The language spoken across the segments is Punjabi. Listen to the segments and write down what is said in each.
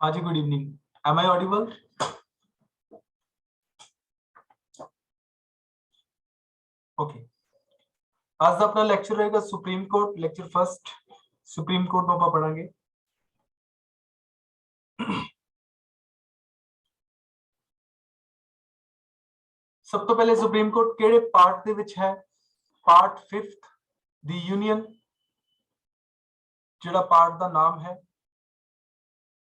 हाँ जी, good evening. Am I audible? Okay. आज का अपना लेक्चर रहेगा supreme court, lecture first. Supreme court ਨੂੰ ਆਪਾਂ ਪੜਾਂਗੇ। ਸਭ ਤੋਂ ਪਹਿਲੇ ਸੁਪਰੀਮ ਕੋਰਟ ਕਿਹੜੇ ਪਾਰਟ ਦੇ ਵਿੱਚ ਹੈ? ਪਾਰਟ 5th ਦੀ ਯੂਨੀਅਨ, ਜਿਹੜਾ ਪਾਰਟ ਦਾ ਨਾਮ ਹੈ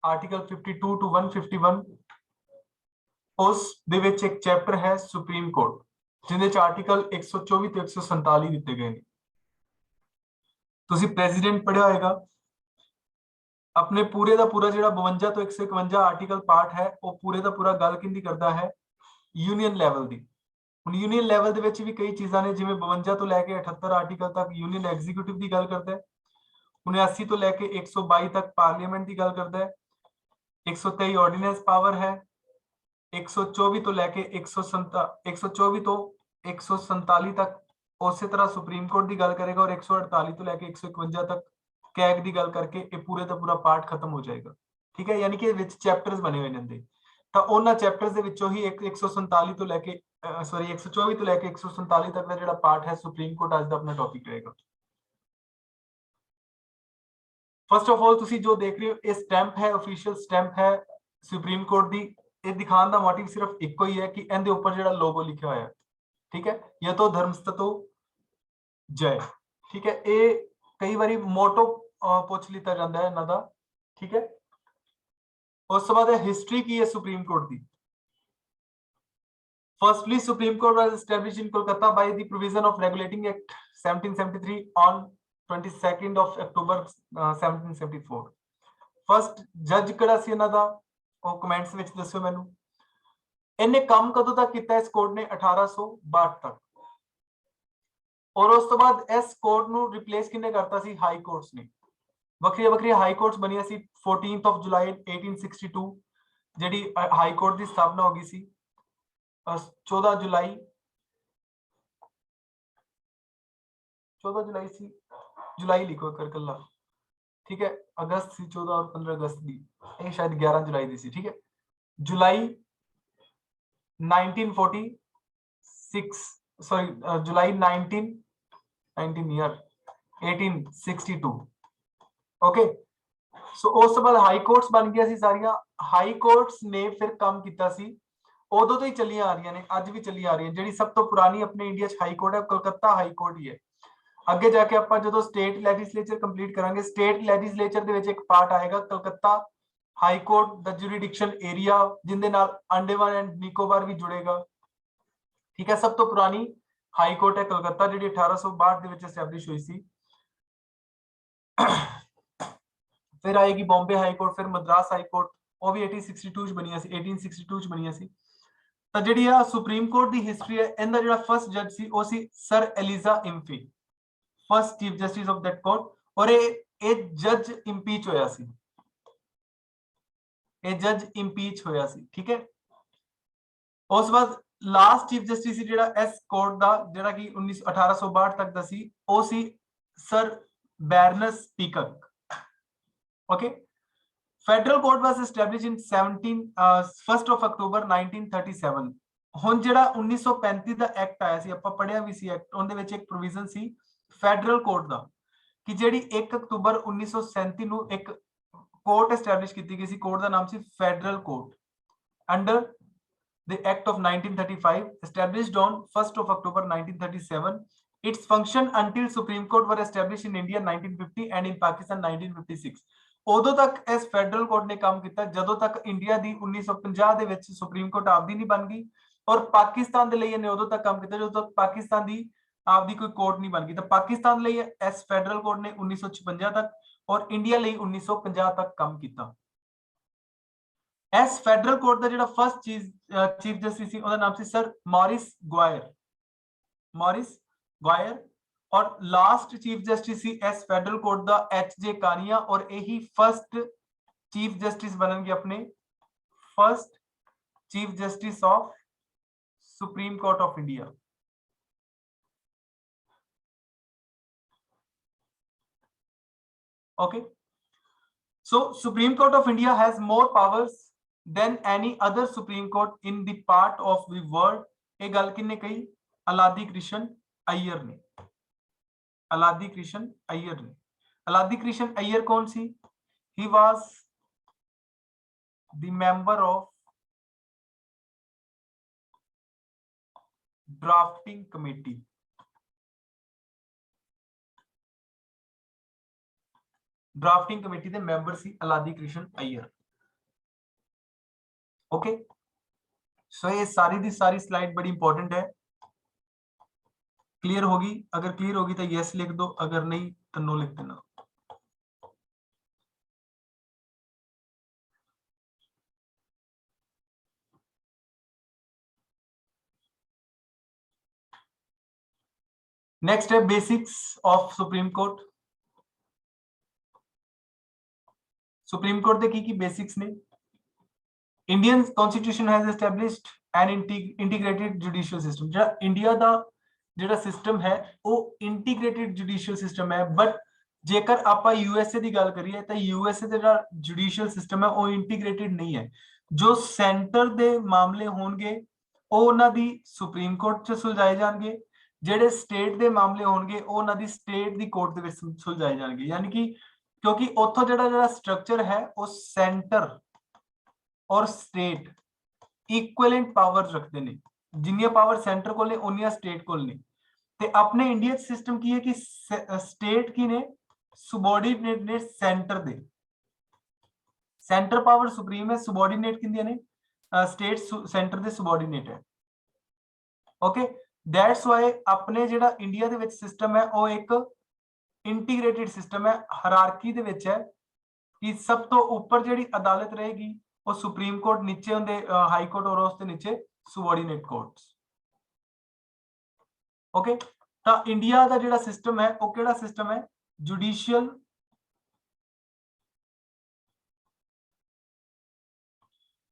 ਆਰਟੀਕਲ 52 ਟੂ 151। ਉਸ ਦੇ ਵਿੱਚ ਇੱਕ ਚੈਪਟਰ ਹੈ ਸੁਪਰੀਮ ਕੋਰਟ, ਜਿਹਦੇ ਚ ਆਰਟੀਕਲ 124 ਤੇ 147 ਦਿੱਤੇ ਗਏ ਨੇ। ਤੁਸੀਂ ਪ੍ਰੈਜ਼ੀਡੈਂਟ ਪੜਿਆ ਹੋਏਗਾ। ਆਪਣੇ ਪੂਰੇ ਦਾ ਪੂਰਾ ਜਿਹੜਾ 52 ਤੋਂ 151 ਆਰਟੀਕਲ ਪਾਰਟ ਹੈ, ਉਹ ਪੂਰੇ ਦਾ ਪੂਰਾ ਗੱਲ ਕਿੰਦੀ ਕਰਦਾ ਹੈ? ਯੂਨੀਅਨ ਲੈਵਲ ਦੀ। ਹੁਣ ਯੂਨੀਅਨ ਲੈਵਲ ਦੇ ਵਿੱਚ ਵੀ ਕਈ ਚੀਜ਼ਾਂ ਨੇ, ਜਿਵੇਂ 52 ਤੋਂ ਲੈ ਕੇ 78 ਆਰਟੀਕਲ ਤੱਕ ਯੂਨੀਅਨ ਐਗਜ਼ੀਕਿਊਟਿਵ ਦੀ ਗੱਲ ਕਰਦਾ ਹੈ। 79 ਤੋਂ ਲੈ ਕੇ 122 ਤੱਕ ਪਾਰਲੀਮੈਂਟ ਦੀ ਗੱਲ ਕਰਦਾ ਹੈ। 123 ਆਰਡੀਨੈਂਸ ਪਾਵਰ ਹੈ। 124 ਤੋਂ ਲੈ ਕੇ 124 ਤੋਂ 147 ਤੱਕ ਉਸੇ ਤਰ੍ਹਾਂ ਸੁਪਰੀਮ ਕੋਰਟ ਦੀ ਗੱਲ ਕਰੇਗਾ, ਔਰ 148 ਤੋਂ ਲੈ ਕੇ 151 ਤੱਕ ਕੈਗ ਦੀ ਗੱਲ ਕਰਕੇ ਇਹ ਪੂਰੇ ਦਾ ਪੂਰਾ ਪਾਰਟ ਖਤਮ ਹੋ ਜਾਏਗਾ। ਠੀਕ ਹੈ, ਯਾਨੀ ਕਿ ਵਿੱਚ ਚੈਪਟਰਸ ਬਣੇ ਹੋਏ ਨੇ। ਤਾਂ ਉਹਨਾਂ ਚੈਪਟਰਸ ਦੇ ਵਿੱਚੋਂ ਹੀ 147 ਤੋਂ ਲੈ ਕੇ 124 ਤੋਂ ਲੈ ਕੇ 147 ਤੱਕ ਦਾ ਜਿਹੜਾ ਪਾਰਟ ਹੈ ਸੁਪਰੀਮ ਕੋਰਟ ਅੱਜ ਦਾ ਆਪਣਾ ਟੌਪਿਕ ਰਹੇਗਾ। ਫਸਟ ਆਫ ਆਲ ਤੁਸੀਂ ਜੋ ਦੇਖ ਰਹੇ ਹੋ, ਇਹ ਸਟੈਂਪ ਹੈ, ऑफिशियल ਸਟੈਂਪ ਹੈ ਸੁਪਰੀਮ ਕੋਰਟ ਦੀ। ਇਹ ਦਿਖਾਉਣ ਦਾ ਮੋਟਿਵ ਸਿਰਫ ਇੱਕੋ ਹੀ ਹੈ ਕਿ ਇਹਦੇ ਉੱਪਰ ਜਿਹੜਾ ਲੋਗੋ ਲਿਖਿਆ ਹੋਇਆ ਹੈ, ਠੀਕ ਹੈ, ਯਤੋ ਧਰਮਸਤਤੋ ਜੈ। ਠੀਕ ਹੈ, ਇਹ ਕਈ ਵਾਰੀ ਮੋਟੋ ਪੁੱਛ ਲਿੱਤਾ ਜਾਂਦਾ ਹੈ ਇਹਨਾਂ ਦਾ। ਠੀਕ ਹੈ, ਉਸ ਤੋਂ ਬਾਅਦ ਹਿਸਟਰੀ ਕੀ ਹੈ supreme court the. Firstly, Supreme Court was established in Kolkata by the provision of Regulating Act 1773 on 22nd of October 1774. First judge ਕਿਹੜਾ ਸੀ ਇਹਨਾਂ ਦਾ, ਉਹ ਕਮੈਂਟਸ ਵਿੱਚ ਦੱਸਿਓ ਮੈਨੂੰ। ਇਹਨੇ ਕੰਮ ਕਦੋਂ ਤੱਕ ਕੀਤਾ ਇਸ ਕੋਰਟ ਨੇ? 1862 ਤੱਕ। ਔਰ ਉਸ ਤੋਂ ਬਾਅਦ ਇਸ ਕੋਰਟ ਨੂੰ ਰਿਪਲੇਸ ਕਿਹਨੇ ਕਰਤਾ ਸੀ? ਹਾਈ ਕੋਰਟਸ ਨੇ। ਵੱਖਰੀਆਂ ਵੱਖਰੀਆਂ ਹਾਈ ਕੋਰਟਸ ਬਣੀਆਂ ਸੀ। 14th of July 1862 ਜਿਹੜੀ ਹਾਈ ਕੋਰਟ ਦੀ ਸਥਾਪਨਾ ਹੋ ਗਈ ਸੀ। 14 जुलाई सी, जुलाई लिखो कर कल्ला। ठीक है, अगस्त सी 14 और 15 अगस्त दी, ये शायद 11 जुलाई दी सी। ठीक है, जुलाई 1946, सॉरी जुलाई 19 ईयर 1862। ओके, सो उस बाद हाई कोर्ट्स बन गया सी सारियां। हाई कोर्ट्स ने फिर काम किया सी, ਉਦੋਂ ਤੋਂ ਹੀ ਚੱਲੀਆਂ ਆ ਰਹੀਆਂ ਨੇ, ਅੱਜ ਵੀ ਚੱਲੀ ਆ ਰਹੀ ਹੈ। ਜਿਹੜੀ ਸਭ ਤੋਂ ਪੁਰਾਣੀ ਆਪਣੇ ਇੰਡੀਆ 'ਚ ਹਾਈ ਕੋਰਟ ਹੈ, ਕਲਕੱਤਾ ਹਾਈ ਕੋਰਟ ਹੀ ਹੈ। ਅੱਗੇ ਜਾ ਕੇ ਆਪਾਂ ਜਦੋਂ ਸਟੇਟ ਲੈਜਿਸਲੇਚਰ ਕੰਪਲੀਟ ਕਰਾਂਗੇ, ਸਟੇਟ ਲੈਜਿਸਲੇਚਰ ਦੇ ਵਿੱਚ ਇੱਕ ਪਾਰਟ ਆਏਗਾ ਕਲਕੱਤਾ ਹਾਈ ਕੋਰਟ ਦਾ ਜੁਰੀਡਿਕਸ਼ਨ ਏਰੀਆ, ਜਿੰਦੇ ਨਾਲ ਅੰਡੇਮਾਨ ਐਂਡ ਨਿਕੋਬਾਰ ਵੀ ਜੁੜੇਗਾ। ਠੀਕ ਹੈ, ਸਭ ਤੋਂ ਪੁਰਾਣੀ ਹਾਈ ਕੋਰਟ ਹੈ ਕਲਕੱਤਾ, ਜਿਹੜੀ 1862 ਦੇ ਵਿੱਚ ਐਸਟੈਬਲਿਸ਼ ਹੋਈ ਸੀ। ਫਿਰ ਆਏਗੀ ਬੰਬੇ ਹਾਈ ਕੋਰਟ, ਫਿਰ ਮਦਰਾਸ ਹਾਈ ਕੋਰਟ, ਉਹ ਵੀ 1862 ਚ ਬਣੀਆਂ ਸੀ। 1862 ਚ ਬਣੀਆਂ ਸੀ। ਤਾਂ ਜਿਹੜੀ ਆ ਸੁਪਰੀਮ ਕੋਰਟ ਦੀ ਹਿਸਟਰੀ ਹੈ, ਇਹਦਾ ਜਿਹੜਾ ਫਸਟ ਜੱਜ ਸੀ ਉਹ ਸੀ sir Elijah Impey, first chief justice of that court. ਔਰ ਇਹ ਜੱਜ ਇੰਪੀਚ ਹੋਇਆ ਸੀ, ਇਹ ਜੱਜ ਇੰਪੀਚ ਹੋਇਆ ਸੀ। ਠੀਕ ਹੈ, ਉਸ ਤੋਂ ਬਾਅਦ ਲਾਸਟ ਚੀਫ ਜਸਟਿਸ ਸੀ ਜਿਹੜਾ ਇਸ ਕੋਰਟ ਦਾ, ਜਿਹੜਾ ਕਿ 1862 ਤੱਕ ਦਾ ਸੀ, ਉਹ ਸੀ sir Barnes Peacock. Okay, federal court was established in 1st of October 1937। ਹੁਣ ਜਿਹੜਾ 1935 ਦਾ ਐਕਟ ਆਇਆ ਸੀ, ਆਪਾਂ ਪੜਿਆ ਵੀ ਸੀ ਐਕਟ, ਉਹਦੇ ਵਿੱਚ ਇੱਕ ਪ੍ਰੋਵੀਜ਼ਨ ਸੀ ਫੈਡਰਲ ਕੋਰਟ ਦਾ, ਕਿ ਜਿਹੜੀ 1 ਅਕਤੂਬਰ 1937 ਨੂੰ ਇੱਕ ਕੋਰਟ ਐਸਟੈਬਲਿਸ਼ ਕੀਤੀ ਗਈ ਸੀ। ਕੋਰਟ ਦਾ ਨਾਮ ਸੀ federal court, under the act of 1935 established on 1st of October 1937. Its function until Supreme Court were established in India 1950 and in Pakistan 1956। ਉਦੋਂ ਤੱਕ ਇਸ ਫੈਡਰਲ ਕੋਰਟ ਨੇ ਕੰਮ ਕੀਤਾ ਜਦੋਂ ਤੱਕ ਇੰਡੀਆ ਦੀ 1950 ਦੇ ਵਿੱਚ ਸੁਪਰੀਮ ਕੋਰਟ ਆਪਦੀ ਨਹੀਂ ਬਣ ਗਈ, ਔਰ ਪਾਕਿਸਤਾਨ ਦੇ ਲਈ ਇਹਨੇ ਉਦੋਂ ਤੱਕ ਕੰਮ ਕੀਤਾ ਜਦੋਂ ਤੱਕ ਪਾਕਿਸਤਾਨ ਦੀ ਆਪਦੀ ਕੋਈ ਕੋਰਟ ਨਹੀਂ ਬਣ ਗਈ। ਤਾਂ ਪਾਕਿਸਤਾਨ ਲਈ ਇਸ ਫੈਡਰਲ ਕੋਰਟ ਨੇ 1956 ਤੱਕ, ਔਰ ਇੰਡੀਆ ਲਈ 1950 ਤੱਕ ਕੰਮ ਕੀਤਾ। ਇਸ ਫੈਡਰਲ ਕੋਰਟ ਦਾ ਜਿਹੜਾ ਫਸਟ ਚੀਫ ਜਸਟਿਸ ਸੀ, ਉਹਦਾ ਨਾਮ ਸੀ sir Maurice Gwyer, Maurice Gwyer. और last chief justice C S federal court दा एच जे कानिया, और यही फर्स्ट चीफ जस्टिस बननगे अपने first chief justice of Supreme Court of India. Okay, So Supreme Court of India has more powers than any other Supreme Court in the part of the world. ये गल किन्ने कही? अलादी कृष्ण अय्यर ने। अलादी कृष्ण अय्यर ने। अलादी कृष्ण अय्यर कौन सी? He was the member of drafting committee. Drafting committee ਦੇ ਮੈਂਬਰ ਸੀ ਅਲਾਦੀ ਕ੍ਰਿਸ਼ਨ ਅਯਰ। ओके, सो ये सारी दी सारी स्लाइड बड़ी इंपॉर्टेंट है। क्लियर होगी? अगर क्लियर होगी तो यस लिख दो, अगर नहीं तो नो लिख देना। नेक्स्ट है basics of Supreme court. Supreme court ਦੇ ਕੀ बेसिक्स ने? Indian constitution has established an integrated judicial system. जो इंडिया ਦਾ ਜਿਹੜਾ ਸਿਸਟਮ ਹੈ ਉਹ ਇੰਟੀਗ੍ਰੇਟਿਡ ਜੁਡੀਸ਼ੀਅਲ ਸਿਸਟਮ ਹੈ। ਬਟ ਜੇਕਰ ਆਪਾਂ ਯੂਐਸਏ ਦੀ ਗੱਲ ਕਰੀਏ ਤਾਂ ਯੂਐਸਏ ਦਾ ਜਿਹੜਾ ਜੁਡੀਸ਼ੀਅਲ ਸਿਸਟਮ ਹੈ ਉਹ ਇੰਟੀਗ੍ਰੇਟਿਡ ਨਹੀਂ ਹੈ। ਜੋ ਸੈਂਟਰ ਦੇ ਮਾਮਲੇ ਹੋਣਗੇ ਉਹ ਉਹਨਾਂ ਦੀ ਸੁਪਰੀਮ ਕੋਰਟ 'ਚ ਸੁਲਝਾਏ ਜਾਣਗੇ, ਜਿਹੜੇ ਸਟੇਟ ਦੇ ਮਾਮਲੇ ਹੋਣਗੇ ਉਹ ਉਹਨਾਂ ਦੀ ਸਟੇਟ ਦੀ ਕੋਰਟ ਦੇ ਵਿੱਚ ਸੁਲਝਾਏ ਜਾਣਗੇ। ਯਾਨੀ ਕਿ ਕਿਉਂਕਿ ਉੱਥੋਂ ਜਿਹੜਾ ਸਟਰਕਚਰ ਹੈ ਉਹ ਸੈਂਟਰ ਔਰ ਸਟੇਟ ਇਕੁਇਵਲੈਂਟ ਪਾਵਰ ਰੱਖਦੇ ਨੇ। ਜਿੰਨੀਆਂ ਪਾਵਰ ਸੈਂਟਰ ਕੋਲ ਨੇ ਉਨੀਆਂ ਸਟੇਟ ਕੋਲ ਨੇ। ਤੇ ਆਪਣੇ ਇੰਡੀਆ ਸਿਸਟਮ ਕੀ ਹੈ ਕਿ ਸਟੇਟ ਕੀ ਨੇ? ਸੁਬੋਰਡੀਨੇਟ ਨੇ ਸੈਂਟਰ ਦੇ। ਸੈਂਟਰ ਪਾਵਰ ਸੁਪਰੀਮ ਹੈ, ਸੁਬੋਰਡੀਨੇਟ ਕਿੰਦੀਆਂ ਨੇ? ਸਟੇਟ ਸੈਂਟਰ ਦੇ ਸੁਬੋਰਡੀਨੇਟ ਹੈ। ਓਕੇ, ਦੈਟਸ ਵਾਈ ਆਪਣੇ ਜਿਹੜਾ ਇੰਡੀਆ ਦੇ ਵਿੱਚ ਸਿਸਟਮ ਹੈ ਉਹ ਇੱਕ ਇੰਟੀਗ੍ਰੇਟਿਡ ਸਿਸਟਮ ਹੈ, ਹਾਇਰਾਰਕੀ ਦੇ ਵਿੱਚ ਹੈ ਕਿ ਸਭ ਤੋਂ ਉੱਪਰ ਜਿਹੜੀ ਅਦਾਲਤ ਰਹੇਗੀ ਉਹ ਸੁਪਰੀਮ ਕੋਰਟ, ਨੀਚੇ ਹੁੰਦੇ ਹਾਈ ਕੋਰਟ ਔਰ ਉਸ ਦੇ ਨੀਚੇ subordinate courts। ओके, ਤਾਂ ਇੰਡੀਆ ਦਾ ਜਿਹੜਾ ਸਿਸਟਮ ਹੈ ਉਹ ਕਿਹੜਾ ਸਿਸਟਮ ਹੈ? ਜੁਡੀਸ਼ੀਅਲ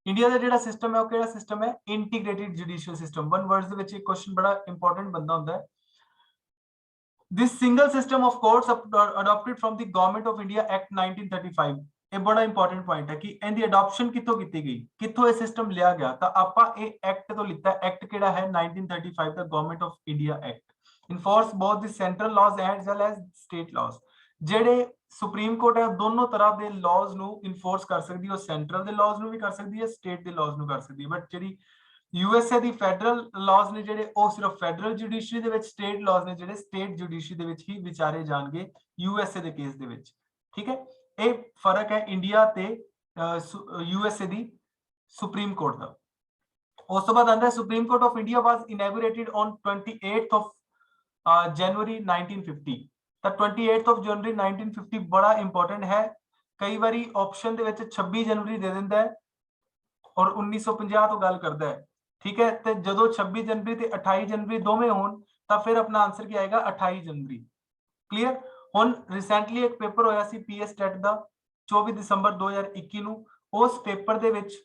ਇੰਡੀਆ ਦਾ ਜਿਹੜਾ ਸਿਸਟਮ ਹੈ ਉਹ ਕਿਹੜਾ ਸਿਸਟਮ ਹੈ? Integrated judicial system. One words ਦੇ ਵਿੱਚ ਇੱਕ ਕੁਐਸਚਨ ਬੜਾ ਇੰਪੋਰਟੈਂਟ ਬੰਦਾ ਹੁੰਦਾ ਹੈ। This single system of courts adopted from the Government of India Act 1935। ਇਹ ਬੜਾ ਇੰਪੋਰਟੈਂਟ ਪੁਆਇੰਟ ਹੈ ਕਿ ਇਹਦੀ ਅਡਾਪਸ਼ਨ ਕਿੱਥੋਂ ਕੀਤੀ ਗਈ, ਕਿੱਥੋਂ ਇਹ ਸਿਸਟਮ ਲਿਆ ਗਿਆ। ਤਾਂ ਆਪਾਂ ਇਹ ਐਕਟ ਤੋਂ ਲਿੱਤਾ। ਐਕਟ ਕਿਹੜਾ ਹੈ? 1935 ਦਾ government of India act. Enforce both the central laws as well as state laws. ਜਿਹੜੇ ਸੁਪਰੀਮ ਕੋਰਟ ਹੈ ਦੋਨੋਂ ਤਰ੍ਹਾਂ ਦੇ ਲਾਜ਼ ਨੂੰ ਇਨਫੋਰਸ ਕਰ ਸਕਦੀ ਹੈ। ਉਹ ਸੈਂਟਰਲ ਦੇ ਲਾਜ਼ ਨੂੰ ਵੀ ਕਰ ਸਕਦੀ ਹੈ, ਸਟੇਟ ਦੇ ਲਾਜ਼ ਨੂੰ ਕਰ ਸਕਦੀ ਹੈ। ਬਟ ਜਿਹੜੀ यूएसए ਦੀ ਫੈਡਰਲ ਲਾਜ਼ ਨੇ ਜਿਹੜੇ ਉਹ ਸਿਰਫ ਫੈਡਰਲ ਜੁਡੀਸ਼ਰੀ ਦੇ ਵਿੱਚ, ਸਟੇਟ ਲਾਜ਼ ਨੇ ਜਿਹੜੇ ਸਟੇਟ ਜੁਡੀਸ਼ਰੀ ਦੇ ਵਿੱਚ ਹੀ ਵਿਚਾਰੇ ਜਾਣਗੇ यूएसए ਦੇ ਕੇਸ ਦੇ ਵਿੱਚ। ਠੀਕ ਹੈ, ਇਹ ਫਰਕ ਹੈ ਇੰਡੀਆ ਤੇ यूएसए ਦੀ ਸੁਪਰੀਮ ਕੋਰਟ ਦਾ। ਉਸ ਤੋਂ ਬਾਅਦ ਆਂਦਾ supreme court of India was inaugurated on 28th of January 1950। ਤਾਂ 28th of January 1950 ਬੜਾ ਇੰਪੋਰਟੈਂਟ ਹੈ। ਕਈ ਵਾਰੀ ਆਪਸ਼ਨ ਦੇ ਵਿੱਚ 26 ਜਨਵਰੀ ਦੇ ਦਿੰਦਾ ਹੈ ਔਰ 1950 ਤੋਂ ਗੱਲ ਕਰਦਾ ਹੈ। ठीक है, तो जो 26 जनवरी ਤੇ 28 जनवरी ਦੋਵੇਂ ਹੋਣ ਤਾਂ ਫਿਰ ਆਪਣਾ ਆਨਸਰ ਕੀ ਆਏਗਾ? 28 जनवरी। ਕਲੀਅਰ? ਹੁਣ ਰੀਸੈਂਟਲੀ ਇੱਕ ਪੇਪਰ ਹੋਇਆ ਸੀ ਪੀਐਸ ਟੈਟ ਦਾ 24 ਦਸੰਬਰ 2021 ਨੂੰ। ਉਸ ਪੇਪਰ ਦੇ ਵਿੱਚ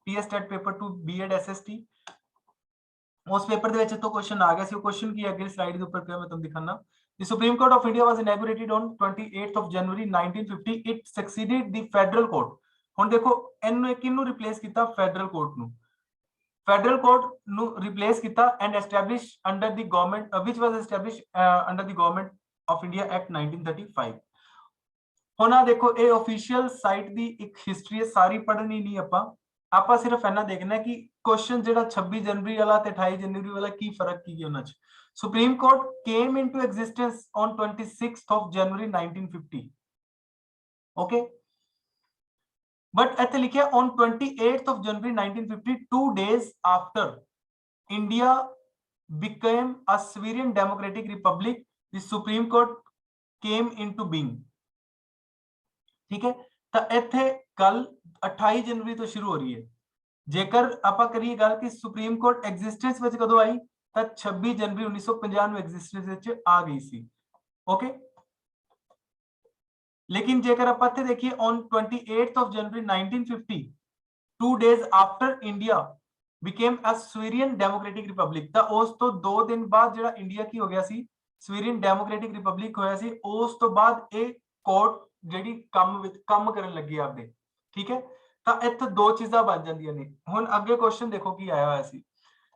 PS TET paper 2 B Ed SST, ਉਸ ਪੇਪਰ ਦੇ ਵਿੱਚ ਤੋਂ ਕੁਐਸਚਨ ਆ ਗਿਆ ਸੀ। ਉਹ ਕੁਐਸਚਨ ਕੀ ਅੱਗੇ ਸਲਾਈਡ ਦੇ ਉੱਪਰ ਪਿਆ, ਮੈਂ ਤੁਹਾਨੂੰ ਦਿਖਾਣਾ। The Supreme Court of India was inaugurated on 28th of January 1950। It succeeded the Federal Court। ਹੁਣ ਦੇਖੋ ਇਹਨੂੰ ਕਿਹਨੂੰ ਰਿਪਲੇਸ ਕੀਤਾ? ਫੈਡਰਲ ਕੋਰਟ ਨੂੰ। Federal court ਨੂੰ replace ਕੀਤਾ and established under the government which was established under the government of India Act 1935। ਹੁਣ ਆ ਦੇਖੋ ਇਹ official site ਦੀ ਇੱਕ history ਹੈ, ਸਾਰੀ ਪੜ੍ਹਨੀ ਨਹੀਂ ਆਪਾਂ ਸਿਰਫ ਇਹਨਾਂ ਦੇਖਣਾ ਕਿ ਕੁਐਸਚਨ ਜਿਹੜਾ 26 ਜਨਵਰੀ ਵਾਲਾ ਤੇ 28 ਜਨਵਰੀ ਵਾਲਾ ਕੀ ਫਰਕ ਕੀ ਹੈ ਉਹਨਾਂ 'ਚ। Supreme Court came into existence on 26th of January 1950। okay, but ਇੱਥੇ ਲਿਖਿਆ on 28th of January 1950, 2 days after India became a sovereign democratic republic, the Supreme Court came into being। ठीक है, ਤਾਂ ਇੱਥੇ ਕੱਲ 28 ਜਨਵਰੀ ਤੋਂ ਸ਼ੁਰੂ ਹੋ ਰਹੀ ਹੈ। ਜੇਕਰ ਆਪਾਂ ਕਰੀਏ ਗੱਲ ਕਿ ਸੁਪਰੀਮ ਕੋਰਟ ਐਗਜ਼ਿਸਟੈਂਸ ਵਿੱਚ ਕਦੋਂ ਆਈ ਤਾਂ 26 ਜਨਵਰੀ 1950 ਨੂੰ ਐਗਜ਼ਿਸਟੈਂਸ ਵਿੱਚ ਆ ਗਈ ਸੀ। ਓਕੇ, लेकिन जेकर आप इत्थे देखिए on 28th of January 1950, 2 days after India became a sovereign democratic republic। ਤਾਂ ਉਸ ਤੋਂ 2 ਦਿਨ ਬਾਅਦ ਜਿਹੜਾ ਇੰਡੀਆ ਕੀ ਹੋ ਗਿਆ ਸੀ? sovereign democratic republic ਹੋਇਆ ਸੀ। ਉਸ ਤੋਂ ਬਾਅਦ ਇਹ ਕੋਰਟ ਜਿਹੜੀ ਕੰਮ ਕਰਨ ਲੱਗੇ ਆਪਦੇ, ਠੀਕ ਹੈ। ਤਾਂ ਇੱਥੇ ਦੋ ਚੀਜ਼ਾਂ ਬਣ ਜਾਂਦੀਆਂ ਨੇ। ਹੁਣ ਅੱਗੇ ਕੁਐਸਚਨ ਦੇਖੋ ਕੀ ਆਇਆ ਹੋਇਆ ਸੀ,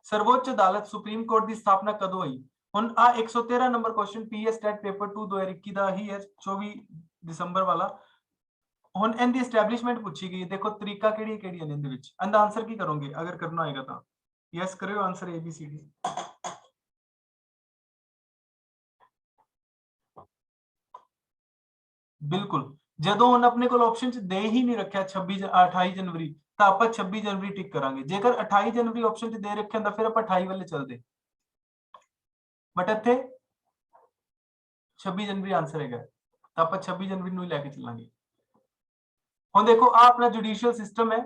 ਸਰਵੋच्च ਅਦਾਲਤ ਸੁਪਰੀਮ ਕੋਰਟ ਦੀ ਸਥਾਪਨਾ ਕਦੋਂ ਹੋਈ। ਹੁਣ ਆ 113 ਨੰਬਰ ਕੁਐਸਚਨ ਪੀਐਸ ਟੈਟ ਪੇਪਰ 2 2021 ਦਾ ਹੀ ਹੈ, 24 ਦਸੰਬਰ ਵਾਲਾ। ਹੁਣ ਇਹਦੀ ਐਸਟੈਬਲਿਸ਼ਮੈਂਟ ਪੁੱਛੀ ਗਈ, ਦੇਖੋ ਤਰੀਕਾ ਕਿਹੜੀਆਂ ਨੇ ਇਹਦੇ ਵਿੱਚ। ਇਹਦਾ ਆਨਸਰ ਕੀ ਕਰੋਗੇ ਅਗਰ ਕਰਨਾ ਹੋਏਗਾ ਤਾਂ ਯੈਸ ਕਰਿਓ, answer A B C D. ਬਿਲਕੁਲ, ਜਦੋਂ ਹੁਣ ਆਪਣੇ ਕੋਲ ਆਪਸ਼ਨ ਚ ਦੇ ਹੀ ਨਹੀਂ ਰੱਖਿਆ 28 ਜਨਵਰੀ, ਤਾਂ ਆਪਾਂ 26 ਜਨਵਰੀ ਟਿਕ ਕਰਾਂਗੇ। ਜੇਕਰ 28 ਜਨਵਰੀ ਆਪਸ਼ਨ ਚ ਦੇ ਰੱਖਿਆ ਹੁੰਦਾ ਫਿਰ ਆਪਾਂ 28 ਵਾਲੇ ਚੱਲਦੇ, ਬਟ ਇੱਥੇ 26 ਜਨਵਰੀ ਆਨਸਰ ਹੈਗਾ, ਤਾਂ ਆਪਾਂ 26 ਜਨਵਰੀ ਨੂੰ ਹੀ ਲੈ ਕੇ ਚੱਲਾਂਗੇ। ਹੁਣ ਦੇਖੋ ਆ ਆਪਣਾ जुडिशियल सिस्टम है,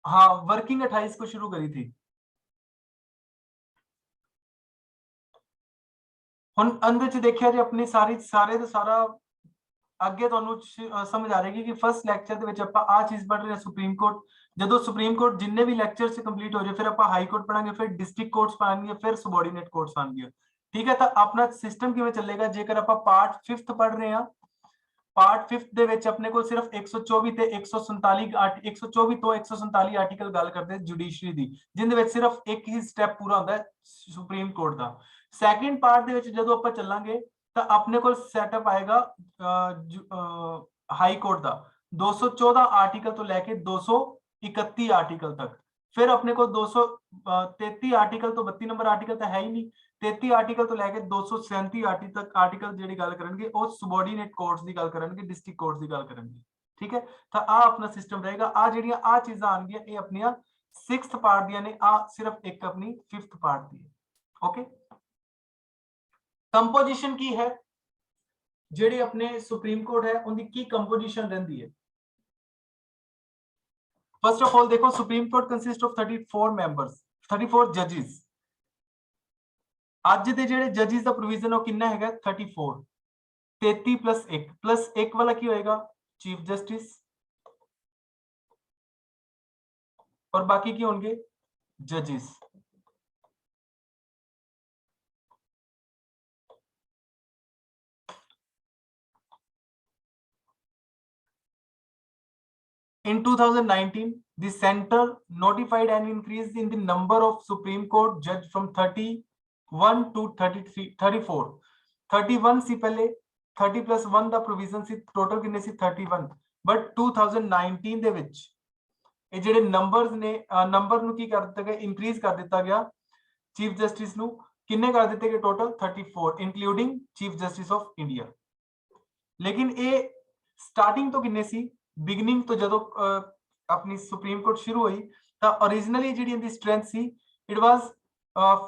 हाँ वर्किंग 28 को शुरू करी थी। ਹੁਣ ਅੰਦਰ ਚ ਦੇਖਿਆ ਜੀ ਆਪਣੀ ਸਾਰੇ ਦਾ ਸਾਰਾ ਅੱਗੇ ਤੁਹਾਨੂੰ ਸਮਝ ਆ ਰਹੀ ਕਿ ਫਸਟ ਲੈਕਚਰ ਦੇ ਵਿੱਚ ਆਪਾਂ ਆ ਚੀਜ਼ ਪੜ੍ਹ ਰਹੇ ਹਾਂ, ਸੁਪਰੀਮ ਕੋਰਟ। ਜਦੋਂ ਸੁਪਰੀਮ ਕੋਰਟ ਜਿੰਨੇ ਵੀ ਲੈਕਚਰ ਸੇ ਕੰਪਲੀਟ ਹੋ ਜਾਏ ਫਿਰ ਆਪਾਂ ਹਾਈ ਕੋਰਟ ਪੜਾਂਗੇ, ਫਿਰ ਡਿਸਟ੍ਰਿਕਟ ਕੋਰਟਸ ਪੜਾਂਗੇ, ਫਿਰ सबऑर्डिनेट कोर्ट्स आएंगे। ठीक है, ਤਾਂ ਆਪਣਾ ਸਿਸਟਮ ਕਿਵੇਂ ਚੱਲੇਗਾ। ਜੇਕਰ ਆਪਾਂ ਪਾर्ट 5th ਪੜ੍ਹ ਰਹੇ ਹਾਂ, ਪਾर्ट 5th ਦੇ ਵਿੱਚ ਆਪਣੇ ਕੋਲ ਸਿਰਫ 124 ਤੇ 147 124 ਤੋਂ 147 ਆਰਟੀਕਲ ਗੱਲ ਕਰਦੇ ਜੁਡੀਸ਼ਰੀ ਦੀ, ਜਿੰਦੇ ਵਿੱਚ ਸਿਰਫ ਇੱਕ ਹੀ ਸਟੈਪ ਪੂਰਾ ਹੁੰਦਾ ਹੈ ਸੁਪਰੀਮ ਕੋਰਟ ਦਾ। ਸੈਕੰਡ ਪਾर्ट ਦੇ ਵਿੱਚ ਜਦੋਂ ਆਪਾਂ ਚੱਲਾਂਗੇ ਤਾਂ ਆਪਣੇ ਕੋਲ ਸੈਟਅਪ ਆਏਗਾ ਹਾਈ ਕੋਰਟ ਦਾ 214 ਆਰਟੀਕਲ ਤੋਂ ਲੈ ਕੇ 231 ਆਰਟੀਕਲ ਤੱਕ। ਫਿਰ ਆਪਣੇ ਕੋਲ 233 ਆਰਟੀਕਲ ਤੋਂ 32 ਨੰਬਰ ਆਰਟੀਕਲ ਤਾਂ ਹੈ ਹੀ ਨਹੀਂ, 33 ਆਰਟੀਕਲ ਤੋਂ ਲੈ ਕੇ 237 ਆਰਟੀਕਲ ਜਿਹੜੀ ਗੱਲ ਕਰਨਗੇ ਉਹ सबऑर्डिनेट कोर्ट्स ਦੀ ਗੱਲ ਕਰਨਗੇ, ਡਿਸਟ੍ਰਿਕਟ ਕੋਰਟਸ ਦੀ ਗੱਲ ਕਰਨਗੇ। ਠੀਕ ਹੈ, ਤਾਂ ਆ ਆਪਣਾ ਸਿਸਟਮ ਰਹੇਗਾ। ਆ ਜਿਹੜੀਆਂ ਆ ਚੀਜ਼ਾਂ ਆਣਗੀਆਂ ਇਹ ਆਪਣੀਆਂ 6th ਪਾर्ट ਦੀਆਂ ਨੇ, ਆ ਸਿਰਫ ਇੱਕ ਆਪਣੀ 5th पार्ट ਦੀ ਹੈ। ਓਕੇ, ਕੰਪੋਜੀਸ਼ਨ ਕੀ ਹੈ ਜਿਹੜੀ ਆਪਣੇ ਸੁਪਰੀਮ ਕੋਰਟ ਹੈ ਉਹਦੀ ਕੀ ਕੰਪੋਜੀਸ਼ਨ ਰਹਿੰਦੀ ਹੈ। फर्स्ट ऑफ ऑल देखो supreme court consist of 34 members, 34 जजेस। ਅੱਜ ਦੇ ਜਿਹੜੇ ਜजेस ਦਾ ਪ੍ਰੋਵੀਜ਼ਨ ਉਹ ਕਿੰਨਾ ਹੈਗਾ 34, 33 प्लस 1 वाला ਕੀ ਹੋਏਗਾ चीफ जस्टिस, और बाकी ਕੀ ਹੋਣਗੇ जजेस। In 2019, the center notified an increase in the number of Supreme Court judge from 31 to 33, 34। 31 ਸੀ ਪਹਿਲੇ, 30 plus 1 ਦਾ ਪ੍ਰੋਵੀਜ਼ਨ ਸੀ, ਟੋਟਲ ਕਿੰਨੇ ਸੀ 31। ਬਟ 2019 ਦੇ ਵਿੱਚ ਇਹ ਜਿਹੜੇ ਨੰਬਰਸ ਨੇ, ਨੰਬਰ ਨੂੰ ਕੀ ਕਰ ਦਿੱਤਾ ਗਿਆ, ਇਨਕਰੀਜ਼ ਕਰ ਦਿੱਤਾ ਗਿਆ। ਚੀਫ ਜਸਟਿਸ ਨੂੰ ਕਿੰਨੇ ਕਰ ਦਿੱਤੇ ਗਏ total 34, including chief justice of India. ਲੇਕਿਨ ਇਹ ਸਟਾਰਟਿੰਗ ਤੋਂ ਕਿੰਨੇ ਸੀ, ਬਿਗਨਿੰਗ ਤੋਂ ਜਦੋਂ ਆਪਣੀ ਸੁਪਰੀਮ ਕੋਰਟ ਸ਼ੁਰੂ ਹੋਈ ਤਾਂ ओरिजिनली ਜਿਹੜੀ ਇਹਦੀ strength C it was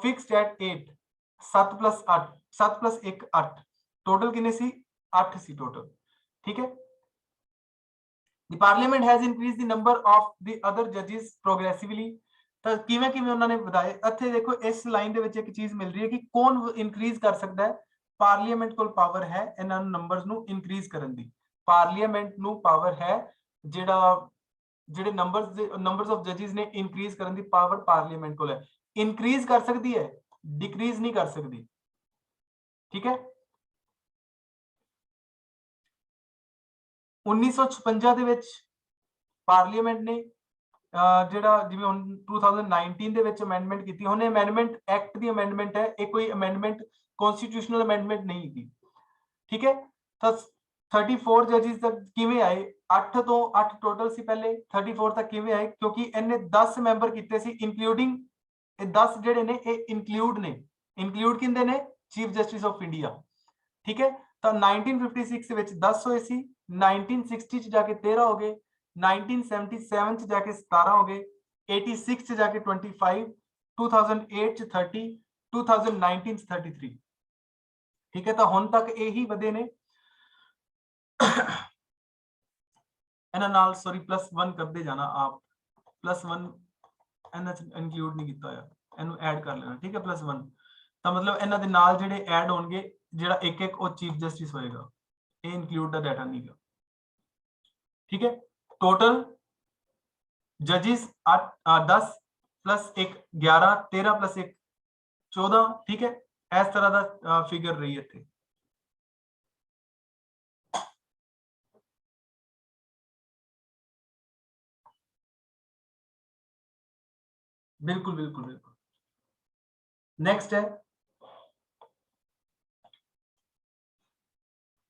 fixed at 8, 7 plus 8, 7 plus 1 8, total ਕਿੰਨੇ ਸੀ 8 ਸੀ ਟੋਟਲ। ਠੀਕ ਹੈ, the parliament has increased the number of the other judges progressively। ਤਾਂ ਕਿਵੇਂ ਉਹਨਾਂ ਨੇ ਵਧਾਏ। ਇੱਥੇ ਦੇਖੋ ਇਸ ਲਾਈਨ ਦੇ ਵਿੱਚ ਇੱਕ ਚੀਜ਼ ਮਿਲ ਰਹੀ ਹੈ ਕਿ ਕੌਣ ਇਨਕਰੀਜ਼ ਕਰ ਸਕਦਾ ਹੈ। ਪਾਰਲੀਮੈਂਟ ਕੋਲ ਪਾਵਰ ਹੈ ਇਹਨਾਂ ਨੰਬਰਸ ਨੂੰ ਇਨਕਰੀਜ਼ ਕਰਨ ਦੀ। ਪਾਰਲੀਮੈਂਟ ਨੂੰ ਪਾਵਰ ਹੈ ਜਿਹੜੇ ਨੰਬਰਸ ਆਫ ਜजेस ਨੇ ਇਨਕਰੀਜ਼ ਕਰਨ ਦੀ ਪਾਵਰ ਪਾਰਲੀਮੈਂਟ ਕੋਲ ਹੈ। ਇਨਕਰੀਜ਼ ਕਰ ਸਕਦੀ ਹੈ, ਡਿਕਰੀਜ਼ ਨਹੀਂ ਕਰ ਸਕਦੀ। ਠੀਕ ਹੈ, 1956 ਦੇ ਵਿੱਚ ਪਾਰਲੀਮੈਂਟ ਨੇ ਜਿਹੜਾ ਜਿਵੇਂ ਹੁਣ 2019 ਦੇ ਵਿੱਚ ਅਮੈਂਡਮੈਂਟ ਕੀਤੀ। ਹੁਣ ਅਮੈਂਡਮੈਂਟ ਐਕਟ ਦੀ ਅਮੈਂਡਮੈਂਟ ਹੈ, ਇਹ ਕੋਈ ਅਮੈਂਡਮੈਂਟ ਕਨਸਟੀਟਿਊਸ਼ਨਲ ਅਮੈਂਡਮੈਂਟ ਨਹੀਂ ਹੈਗੀ। ਠੀਕ ਹੈ, ਤਾਂ 34 ਜजेस ਤੱਕ ਕਿਵੇਂ ਆਏ, 8 ਤੋਂ 8 ਟੋਟਲ ਸੀ ਪਹਿਲੇ, 34 ਤੱਕ ਕਿਵੇਂ ਆਏ ਕਿਉਂਕਿ ਇਹਨੇ 10 ਮੈਂਬਰ ਕੀਤੇ ਸੀ ਇਨਕਲੂਡਿੰਗ ਇਹ 10 ਜਿਹੜੇ ਨੇ ਇਹ ਇਨਕਲੂਡ ਕਿੰਦੇ ਨੇ ਚੀਫ ਜਸਟਿਸ ਆਫ ਇੰਡੀਆ। ਠੀਕ ਹੈ, ਤਾਂ 1956 ਦੇ ਵਿੱਚ 10 ਹੋਏ ਸੀ, 1960 ਚ ਜਾ ਕੇ 13 ਹੋ ਗਏ, 1977 ਚ ਜਾ ਕੇ 17 ਹੋ ਗਏ, 86 ਚ ਜਾ ਕੇ 25, 2008 ਚ 30, 2019 ਚ 33। ਠੀਕ ਹੈ, ਤਾਂ ਹੁਣ ਤੱਕ ਇਹੀ ਵਧੇ ਨੇ। ਇਹਨਾਂ ਨਾਲ ਸੌਰੀ +1 ਕਰਦੇ ਜਾਣਾ ਆਪ, +1 ਇਹਨਾਂ ਚ ਇਨਕਲੂਡ ਨਹੀਂ ਕੀਤਾ ਹੋਇਆ, ਇਹਨੂੰ ਐਡ ਕਰ ਲੈਣਾ। ਠੀਕ ਹੈ, +1 ਤਾਂ ਮਤਲਬ ਇਹਨਾਂ ਦੇ ਨਾਲ ਜਿਹੜੇ ਐਡ ਹੋਣਗੇ ਜਿਹੜਾ ਇੱਕ ਇੱਕ ਉਹ ਚੀਫ ਜਸਟਿਸ ਹੋਏਗਾ, ਇਹ ਇਨਕਲੂਡ ਦਾ ਡਾਟਾ ਨਹੀਂ ਗਾ। ठीक है, टोटल जजेस 10 + 1 11, 13 + 1 14। ठीक है, इस तरह का फिगर रही है। बिल्कुल बिल्कुल बिल्कुल। नेक्स्ट है